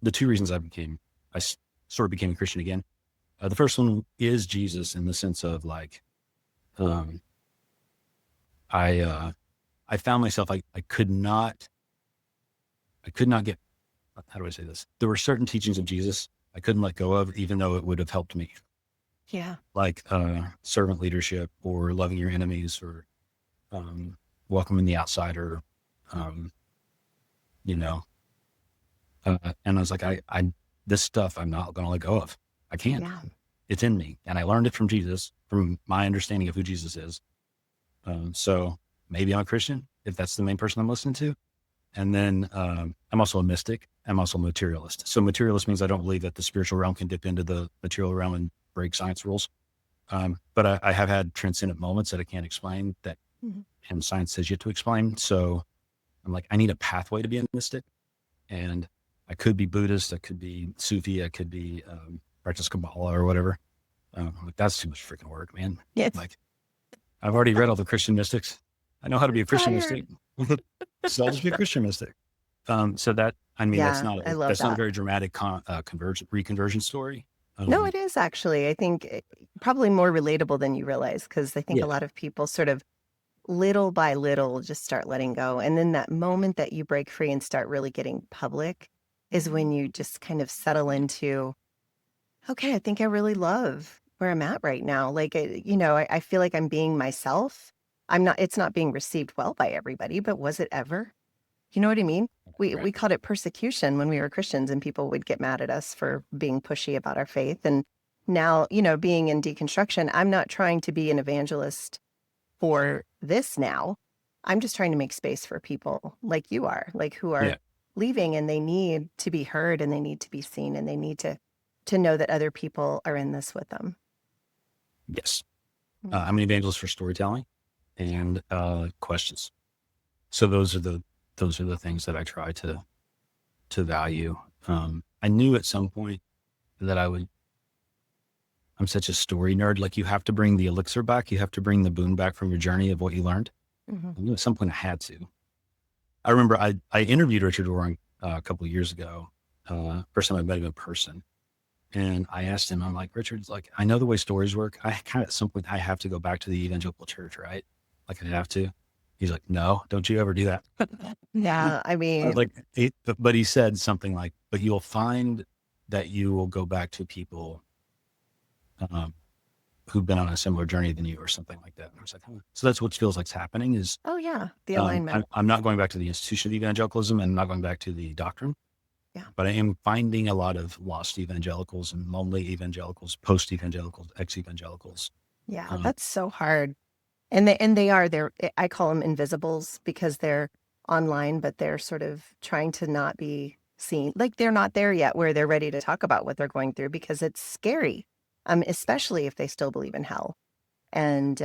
the two reasons sort of became a Christian again. The first one is Jesus in the sense of like, um, I found myself, I could not get, how do I say this? There were certain teachings of Jesus I couldn't let go of, even though it would have helped me, Yeah. like servant leadership or loving your enemies or welcoming the outsider, um, you know. And I was like, this stuff I'm not going to let go of. I can't. Yeah. It's in me, and I learned it from Jesus, from my understanding of who Jesus is. So maybe I'm a Christian if that's the main person I'm listening to. And then I'm also a mystic. I'm also a materialist. So materialist means I don't believe that the spiritual realm can dip into the material realm and break science rules. But I have had transcendent moments that I can't explain that, Mhm. and science says yet to explain. So I'm like, I need a pathway to be a mystic. And I could be Buddhist. I could be Sufi. I could be practice Kabbalah or whatever. Like, that's too much freaking work, man. Yeah, it's Like I've already read all the Christian mystics. I know how to be a Christian tired. mystic. So I'll just be a Christian mystic. So that, I mean, Yeah, I love that's not a that. very dramatic reconversion story. No, it is actually. I think probably more relatable than you realize because I think a Yeah, lot of people sort of little by little just start letting go. And then that moment that you break free and start really getting public is when you just kind of settle into, okay, I think I really love where I'm at right now. Like, I feel like I'm being myself. It's not being received well by everybody, but was it ever? You know what I mean? We right. called it persecution when we were Christians and people would get mad at us for being pushy about our faith. And now, being in deconstruction, I'm not trying to be an evangelist for this now. I'm just trying to make space for people like you are, like who are Yeah. leaving and they need to be heard and they need to be seen and they need to know that other people are in this with them. Yes. Mm. I'm an evangelist for storytelling Yeah. and questions. So those are the things that I try to value. I knew at some point that I'm such a story nerd. Like you have to bring the elixir back. You have to bring the boon back from your journey of what you learned. Mm-hmm. I knew at some point I had to. I remember I interviewed Richard Rohr a couple of years ago. First time I met him in person. And I asked him, I'm like, Richard, like, I know the way stories work. I kind of, at some point, I have to go back to the evangelical church, right? Like, I have to. He's like, no, don't you ever do that. Yeah, I I was mean, like, but he said something like, but you'll find that you will go back to people um, who've been on a similar journey than you or something like that. And I was like, huh. So that's what feels like's happening is oh yeah, the alignment. I'm not going back to the institution of evangelicalism and not going back to the doctrine, Yeah. but I am finding a lot of lost evangelicals and lonely evangelicals, post evangelicals, ex evangelicals. Yeah, Um, that's so hard. And they are they're I call them invisibles because they're online, but they're sort of trying to not be seen. Like they're not there yet where they're ready to talk about what they're going through because it's scary. Especially if they still believe in hell. And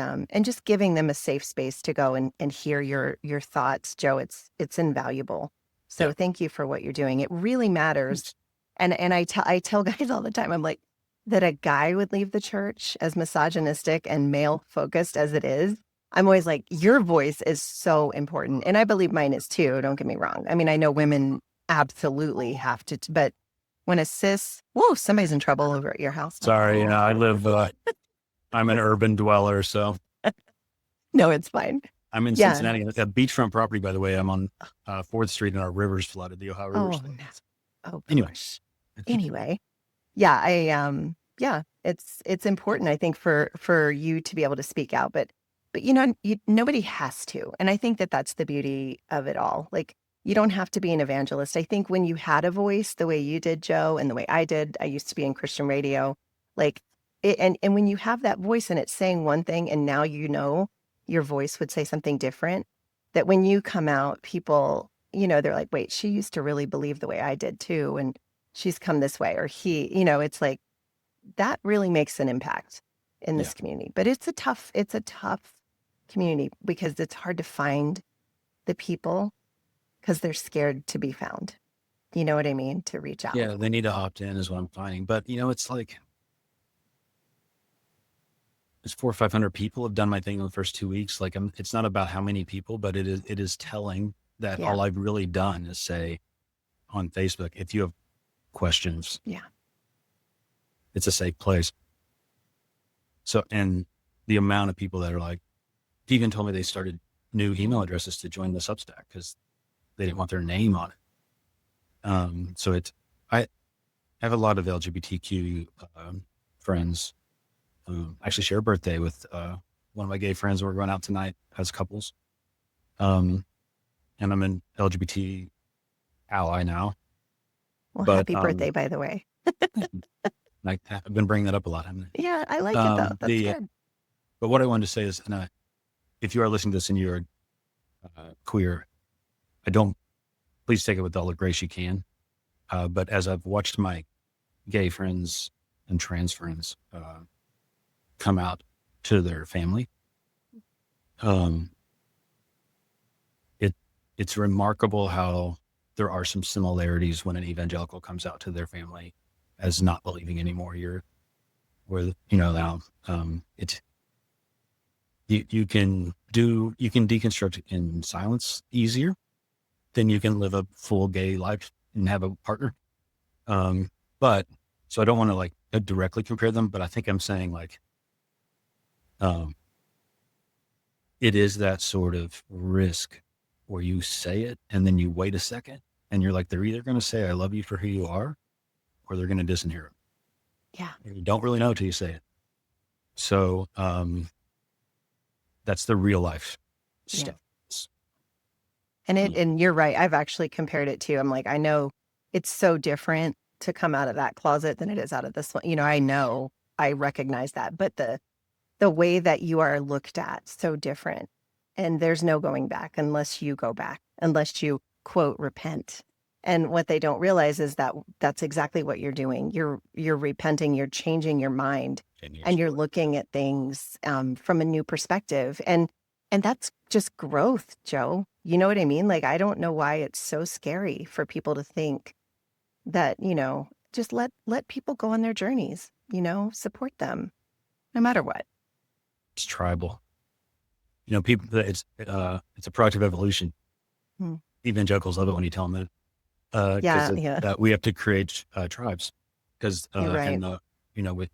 just giving them a safe space to go and hear your thoughts, Joe, it's invaluable. yeah. So thank you for what you're doing. It really matters. And I tell guys all the time, I'm like, that a guy would leave the church as misogynistic and male focused as it is. I'm always like, your voice is so important. And I believe mine is too. Don't get me wrong. I mean, I know women absolutely have to, but when a cis, whoa, somebody's in trouble over at your house. Sorry, I live, I'm an urban dweller. So No, it's fine. I'm in Yeah. Cincinnati, a beachfront property, by the way. I'm on 4th Street and our river's flooded, the Ohio River's Oh, flooded. no. Oh Anyway, gosh. Anyway, yeah, yeah, it's important, I think, for you to be able to speak out, but nobody has to, and I think that that's the beauty of it all. Like, you don't have to be an evangelist. I think when you had a voice the way you did, Joe, and the way I did, I used to be in Christian radio, like, and when you have that voice and it's saying one thing, and now your voice would say something different, that when you come out, people, they're like, wait, she used to really believe the way I did too, and she's come this way, or it's like that really makes an impact in yeah, this community. But it's a tough community because it's hard to find the people because they're scared to be found. You know what I mean? To reach out. yeah, they need to opt in is what I'm finding. But it's like it's 400 or 500 people have done my thing in the first 2 weeks. Like it's not about how many people, but it is telling that Yeah. all I've really done is say on Facebook, if you have questions, Yeah. it's a safe place. So, and the amount of people that are like, he even told me they started new email addresses to join the Substack because they didn't want their name on it. So I have a lot of LGBTQ friends. I actually share a birthday with one of my gay friends. We're going out tonight as couples. And I'm an LGBT ally now. Well, But happy birthday, by the way. I've been bringing that up a lot, haven't Yeah, I like I? it though. That's good. But what I wanted to say is, if you are listening to this and you're queer, please take it with all the grace you can. But as I've watched my gay friends and trans friends come out to their family, um, it's remarkable how there are some similarities when an evangelical comes out to their family as not believing anymore. Now it's you can deconstruct in silence easier than you can live a full gay life and have a partner. But so I don't want to like directly compare them, but I think I'm saying like, it is that sort of risk where you say it and then you wait a second and you're like, they're either going to say, I love you for who you are, or they're going to disinherit. Yeah. And you don't really know till you say it. So, that's the real life Yeah. stuff. And you're right. I've actually compared it to, I'm like, I know it's so different to come out of that closet than it is out of this one. I know, I recognize that, but the way that you are looked at, so different. And there's no going back unless you go back, unless you quote repent. And what they don't realize is that that's exactly what you're doing. You're repenting, you're changing your mind, and you're looking at things from a new perspective. And that's just growth, Joe. You know what I mean? Like, I don't know why it's so scary for people to think that, just let people go on their journeys, support them no matter what. It's tribal. People, it's a product of evolution. Hmm. Evangelicals love it when you tell them that. because Yeah, yeah, we have to create tribes because you're right.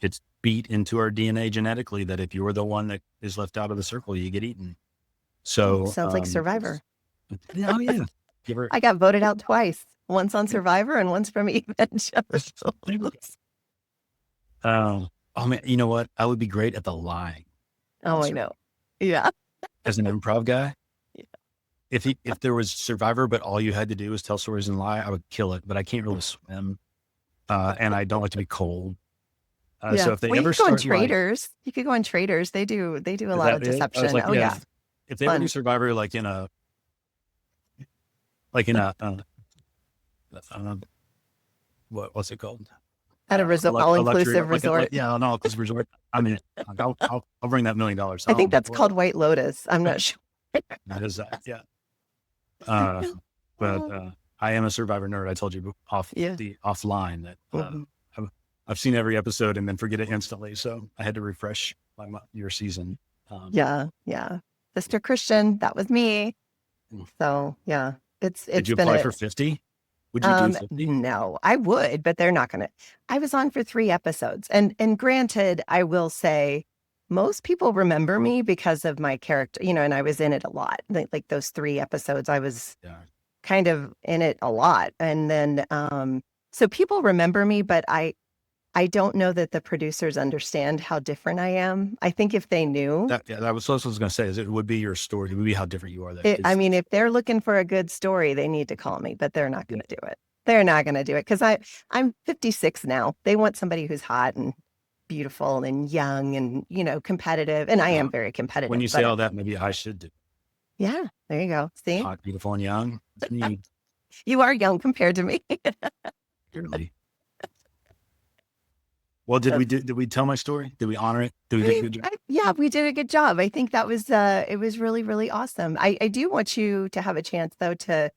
it's beat into our DNA genetically that if you're the one that is left out of the circle, you get eaten. Oh, So sounds like Survivor. oh yeah, give her. I got voted out twice, once on Survivor and once from Evangelicals. Oh man, you know what? I would be great at the lying Oh, on I know. Yeah. as an improv guy. Yeah. If there was Survivor, but all you had to do was tell stories and lie, I would kill it. But I can't really swim, and I don't like to be cold. Yeah. So if they Well, you ever could go on start like, Traders. You could go on Traders. They do a is lot that of it? I was deception. like, Oh yeah, yeah. if they ever do Fun. Survivor, like in a uh, what's it called? At a resort, all A luxury, inclusive resort. yeah, no, because resort. I mean, I'll bring that $1 million I think home. that's called White Lotus. I'm not sure. That is yeah. Uh, but I am a Survivor nerd. I told you Yeah. offline that Mhm. I've seen every episode and then forget it instantly. So I had to refresh your season. Um, Yeah. Yeah. Sister Christian, that was me. So yeah, it's did it's you been apply a for 50? Would you do 50? no, I would, but they're not gonna. I was on for 3 episodes. And granted, I will say most people remember me because of my character, and I was in it a lot. Like those 3 episodes, I was Yeah. kind of in it a lot. And then so people remember me, but I don't know that the producers understand how different I am. I think if they knew That was what I was going to say. Is it would be your story. It would be how different you are. That I kids. mean, if they're looking for a good story, they need to call me, but they're not Yeah. gonna do it. They're not gonna do it because I'm 56 now. They want somebody who's hot and beautiful and young and, competitive, and I Uh, am very when competitive, you say but all that, maybe I should do yeah, there you go. See? hot, beautiful, and young. That's me. You are young compared to me. Clearly. Well, did we tell my story? Did we honor it? Did we do a good job? Yeah, we did a good job. I think that was it was really, really awesome. I do want you to have a chance though to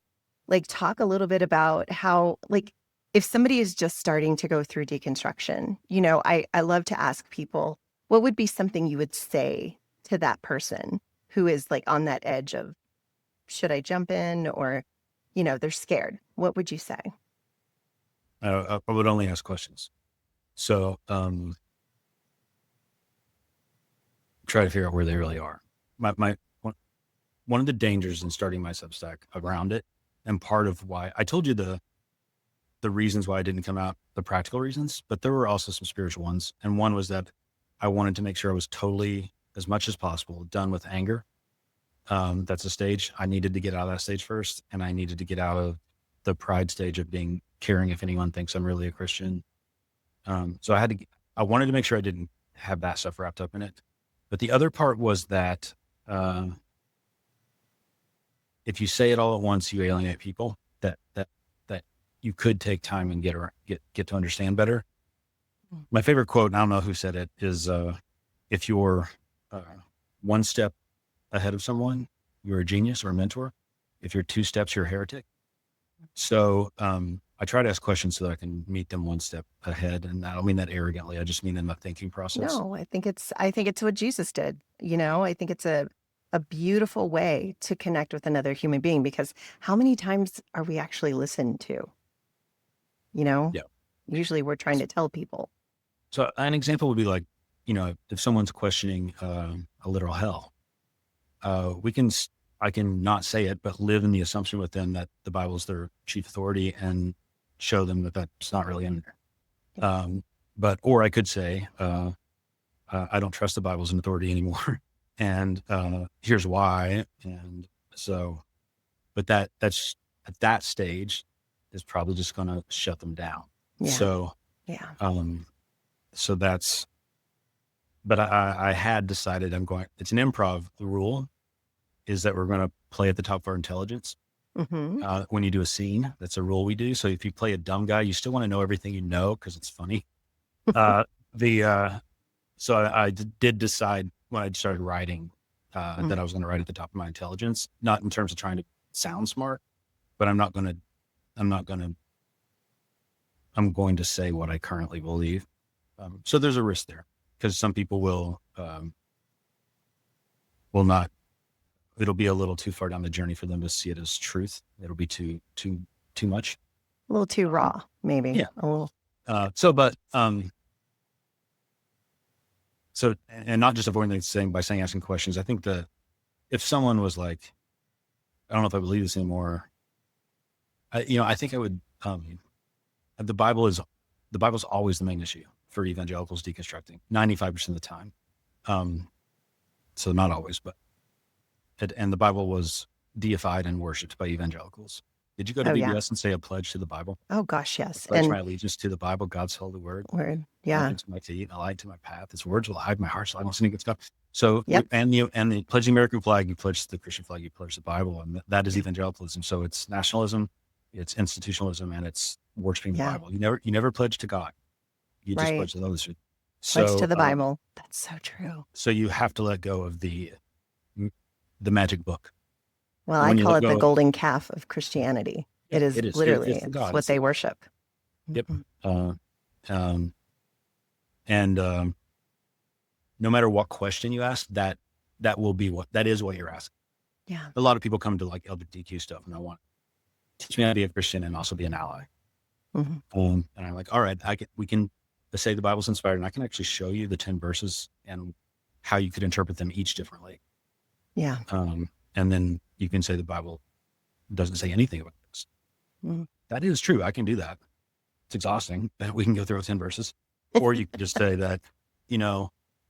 like talk a little bit about how like if somebody is just starting to go through deconstruction, I love to ask people what would be something you would say to that person who is like on that edge of should I jump in or they're scared. What would you say? I would only ask questions. So try to figure out where they really are. One of the dangers in starting my Substack around it, and part of why I told you the reasons why I didn't come out, the practical reasons, but there were also some spiritual ones. And one was that I wanted to make sure I was totally, as much as possible, done with anger. That's a stage. I needed to get out of that stage first, and I needed to get out of the pride stage of being caring if anyone thinks I'm really a Christian. So I wanted to make sure I didn't have that stuff wrapped up in it. But the other part was that if you say it all at once, you alienate people. That you could take time and get to understand better. My favorite quote, and I don't know who said it, is if you're one step ahead of someone, you're a genius or a mentor. If you're 2 steps, you're a heretic. So I try to ask questions so that I can meet them one step ahead. And I don't mean that arrogantly. I just mean in my thinking process. No, I think it's what Jesus did. I think it's a beautiful way to connect with another human being because how many times are we actually listened to? You know, Yeah. usually we're trying to tell people. So an example would be like, if someone's questioning a literal hell, I can not say it, but live in the assumption with them that the Bible is their chief authority and show them that that's not really in there. Or I could say, I don't trust the Bible as an authority anymore. And here's why. And so, but that's at that stage is probably just going to shut them down. Yeah. So, Yeah. so that's, but I had decided it's an improv. The rule is that we're going to play at the top of our intelligence. Hmm. When you do a scene, that's a rule we do. So if you play a dumb guy, you still want to know everything because it's funny. So I did decide when I started writing that I was going to write at the top of my intelligence, not in terms of trying to sound smart, but I'm going to say what I currently believe. So there's a risk there because some people will not. It'll be a little too far down the journey for them to see it as truth. It'll be too much. A little too raw, maybe Yeah. a little. And not just avoiding the saying by saying asking questions. I think that if someone was like, I don't know if I believe this anymore. I think I would. The Bible is the Bible's always the main issue for evangelicals deconstructing 95% of the time. So not always, but and the Bible was deified and worshipped by evangelicals. Did you go to Oh, yeah. VBS and say a pledge to the Bible? Oh, gosh, I yes. pledge my And allegiance to the Bible, God's holy word. word. Lamp Yeah. into my feet, a light to my path. His words will hide my heart, so I don't sin against God. So, Yep. and the pledging American flag, you pledge the Christian flag, you pledge the Bible, and that is evangelicalism. So it's nationalism, it's institutionalism, and it's worshiping the Yeah. Bible. You never pledge to God. You just Right. pledge to others. Pledge to So, the Bible. That's so true. so you have to let go of the magic book. Well, And I when you call let it the go, golden calf of Christianity. yeah, It is it is. literally, It's the it's God. what It's they the, worship. yep. Mhm. Um, and no matter what question you ask, that will be that is what you're asking. Yeah. A lot of people come to like LGBTQ stuff and I want to teach me how to be a Christian and also be an ally. Hmm. And I'm like, all right, we can say the Bible's inspired, and I can actually show you the 10 verses and how you could interpret them each differently. Yeah. And then you can say the Bible doesn't say anything about this. Mhm. That is true. I can do that. It's exhausting that we can go through 10 verses. Or you can just say that,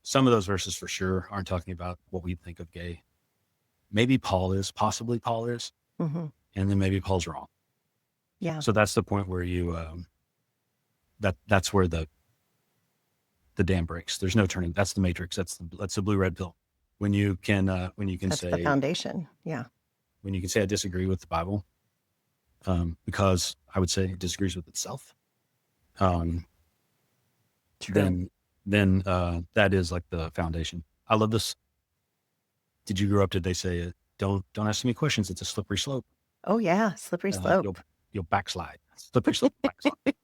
some of those verses for sure aren't talking about what we think of gay. Maybe possibly Paul is, Hmm. and then maybe Paul's wrong. Yeah. So that's the point where that's where the dam breaks. There's no turning. That's the matrix. That's the blue red pill. When you can That's the say foundation. Yeah. I disagree with the Bible, because I would say it disagrees with itself. Um, True. then that is like the foundation. I love this. Did you grow up? Did they say don't ask me questions? It's a slippery slope. Oh, yeah. Slippery slope. You'll backslide. Slippery slope, backslide.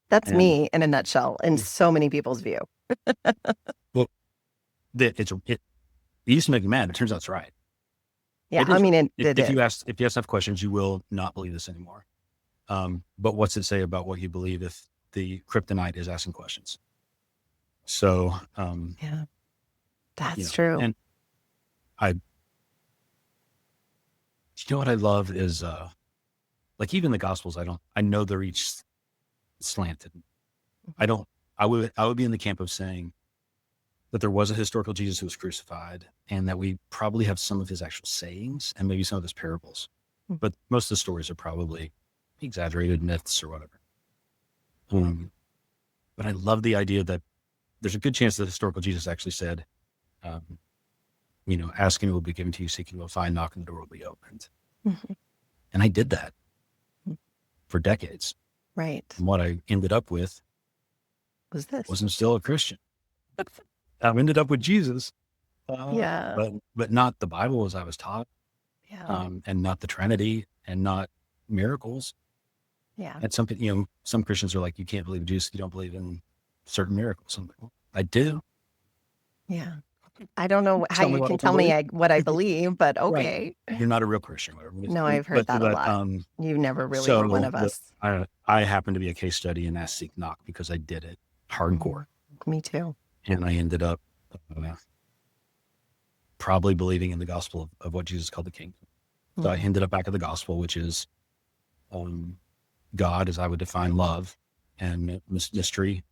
That's And me in a nutshell, in so many people's view. well, it used to make me mad. It turns out it's right. Yeah. It I is mean, right. it If is. you ask enough questions, you will not believe this anymore. But what's it say about what you believe if the kryptonite is asking questions? So, Yeah. That's true. and what I love is, like even the Gospels, I know they're each slanted. I would be in the camp of saying that there was a historical Jesus who was crucified and that we probably have some of his actual sayings and maybe some of his parables, Mhm. but most of the stories are probably exaggerated myths or whatever. But I love the idea that there's a good chance that historical Jesus actually said, um, asking will be given to you, seeking will find, knocking the door will be opened. Mhm. And I did that Mhm. for decades. Right. And what I ended up with Was this? wasn't still a Christian. I ended up with Jesus, Yeah. but not the Bible as I was taught, Yeah. and not the Trinity, and not miracles. Yeah. And some Christians are like, you can't believe in Jesus, you don't believe in certain miracles. I'm like, well, I do. Yeah. I don't know how Tell me you what can I can tell me believe. what I believe, but Right. okay. You're not a real Christian, whatever. No, I've heard But that a lot. You never really were one so of us. I happen to be a case study in Ask, Seek, Knock because I did it hardcore, Mhm. Me too. and I ended up probably believing in the gospel of what Jesus called the kingdom. So I Mhm. ended up back at the gospel, which is God, as I would define love and mystery.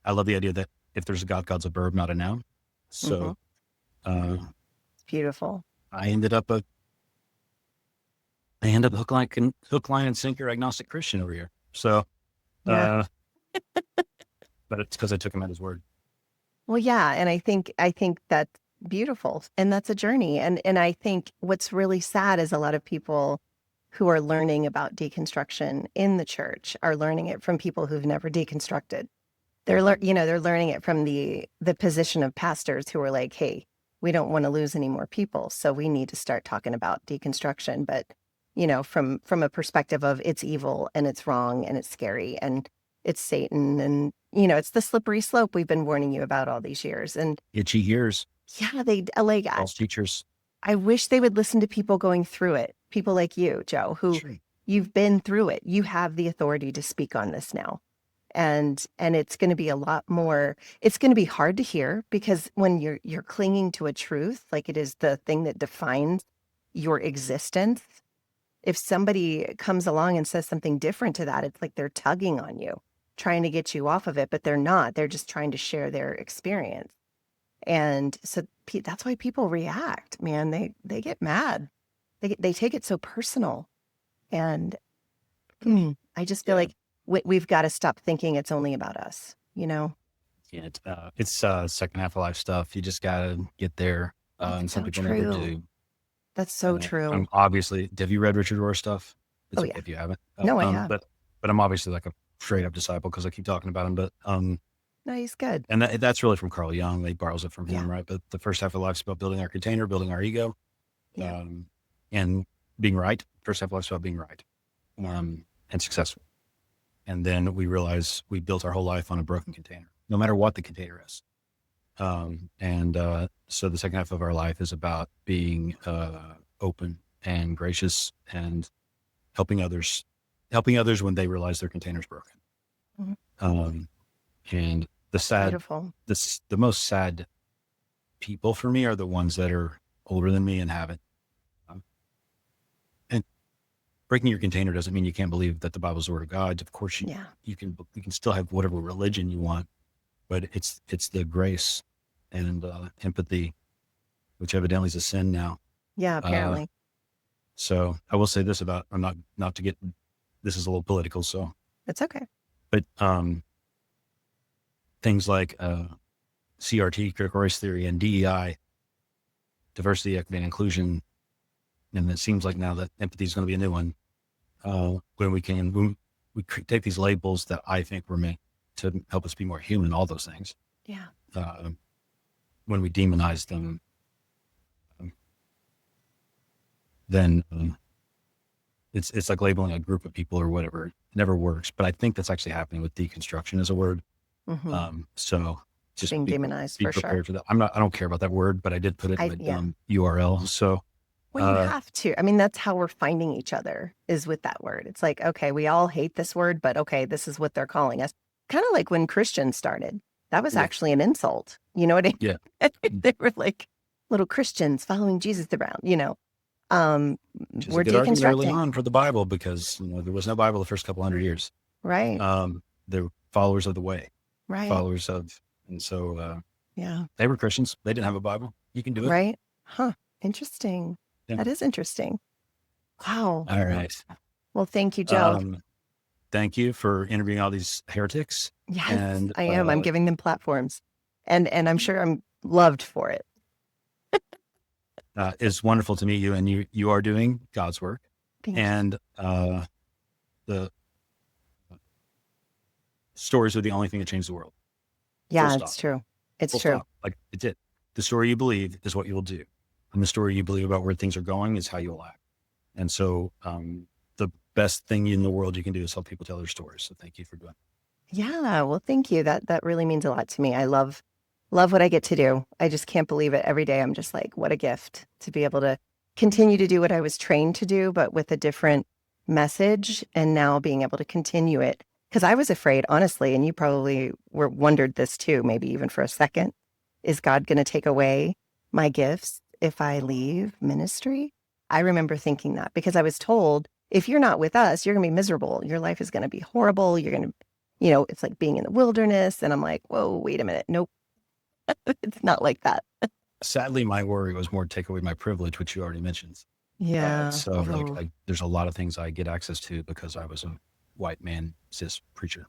I love the idea that if there's a God, God's a verb, not a noun. Mhm. So uh, Beautiful. I ended up hook, line, and sinker agnostic Christian over here. So, Yeah. but it's because I took him at his word. Well, yeah, and I think that's beautiful, and that's a journey, and I think what's really sad is a lot of people who are learning about deconstruction in the church are learning it from people who've never deconstructed. They're learning it from the position of pastors who are like, "Hey, we don't want to lose any more people, so we need to start talking about deconstruction." But, from a perspective of it's evil and it's wrong and it's scary and it's Satan and, it's the slippery slope we've been warning you about all these years. And Itchy ears, yeah, like false teachers. I wish they would listen to people going through it. People like you, Joe, who Sure. you've been through it. You have the authority to speak on this now. And it's going to be a lot more, it's going to be hard to hear, because when you're clinging to a truth, like it is the thing that defines your existence, if somebody comes along and says something different to that, it's like they're tugging on you, trying to get you off of it, but they're not. They're just trying to share their experience. And so that's why people react, man. They get mad. They take it so personal. And I just feel Yeah. like we've got to stop thinking it's only about us, you know? Yeah, it's second half of life stuff. You just gotta get there, That's and some so people never true. do. That's so I'm true. obviously. Have you read Richard Rohr stuff? It's Oh okay yeah. if you haven't. No, I have. But I'm obviously like a straight up disciple because I keep talking about him. But No, he's good. and that's really from Carl Jung. He borrows it from Yeah. him, right? But the first half of life is about building our container, building our ego, Yeah. and being right. First half of life is about being right, Yeah. and successful. And then we realize we built our whole life on a broken container, no matter what the container is. So the second half of our life is about being open and gracious and helping others when they realize their container's broken. Mhm. Um, and Beautiful. the most sad people for me are the ones that are older than me and haven't. And breaking your container doesn't mean you can't believe that the Bible's the word of God. Of course, Yeah. you can still have whatever religion you want, but it's the grace and empathy, which evidently is a sin now. Yeah, Uh, apparently. so I will say this about, I'm not to get, this is a little political. So, It's okay. but things like CRT, critical race theory, and DEI, diversity, equity, and inclusion. And it seems like now that empathy is going to be a new one. When we take these labels that I think were meant to help us be more human, all those things. Yeah. When we demonize them, then it's like labeling a group of people or whatever. It never works. But I think that's actually happening with deconstruction as a word. So just Being demonized be for sure. prepared for that. I don't care about that word, but I did put it in my Yeah. URL. So Well, you have to. I mean, that's how we're finding each other, is with that word. It's like, okay, we all hate this word, but okay, this is what they're calling us. Kind of like when Christians started. That was yeah, actually an insult. You know what I mean? yeah, They were like little Christians following Jesus around, you know. which is a We're good argument early deconstructing. on for the Bible because there was no Bible the first couple hundred years. Right. They were followers of the way, Right. and so Yeah. they were Christians. They didn't have a Bible. You can do it. Right. Huh. Interesting. Yeah. That is interesting. Wow. All right. Well, thank you, Joe. Um, thank you for interviewing all these heretics. Yes, And I am. I'm giving them platforms. And I'm sure I'm loved for it. it's wonderful to meet you, and you are doing God's work. Thank you. And the stories are the only thing that changed the world. Yeah, Full it's stop. true. It's Full true. stop. Like it's it. The story you believe is what you will do, and the story you believe about where things are going is how you'll act. And so, the best thing in the world you can do is help people tell their stories. So thank you for doing it. Yeah, well, thank you. That really means a lot to me. I love what I get to do. I just can't believe it every day. I'm just like, what a gift to be able to continue to do what I was trained to do, but with a different message, and now being able to continue it. Because I was afraid, honestly, and you probably wondered this too, maybe even for a second. Is God going to take away my gifts if I leave ministry? I remember thinking that, because I was told, if you're not with us, you're going to be miserable. Your life is going to be horrible. You're going to, it's like being in the wilderness. And I'm like, whoa, wait a minute. Nope. It's not like that. Sadly, my worry was more to take away my privilege, which you already mentioned. Yeah. So Oh, there's a lot of things I get access to because I was a white man cis preacher.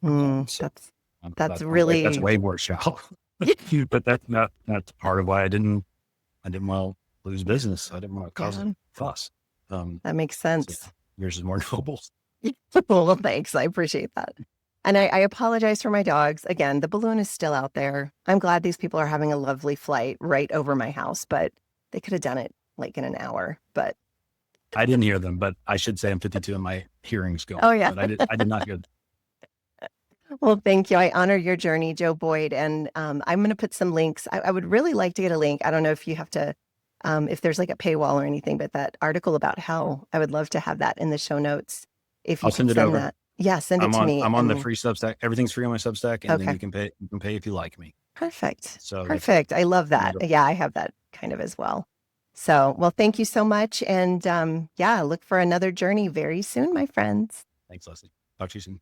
So that's that's really, way worse, y'all. But that's part of why I didn't want to lose business. I didn't want to cause yeah, a fuss. that makes So sense. yours is more noble. Well, thanks. I appreciate that. And I apologize for my dogs. Again, the balloon is still out there. I'm glad these people are having a lovely flight right over my house, but they could have done it like in an hour. But I didn't hear them, but I should say I'm 52 and my hearing's going. oh yeah. But I did not hear them. Well, thank you. I honor your journey, Joe Boyd. And I'm going to put some links. I would really like to get a link. I don't know if you have to if there's like a paywall or anything, but that article about hell, I would love to have that in the show notes. If you I'll could send it send over. that. Yeah, send it to me. I'm on the And free Substack. Everything's free on my Substack, and then okay, you can pay if you like me. perfect. So that's Perfect. I love send that. it over. Yeah, I have that kind of as well. So, well, thank you so much. And yeah, look for another journey very soon, my friends. Thanks, Leslie. Talk to you soon.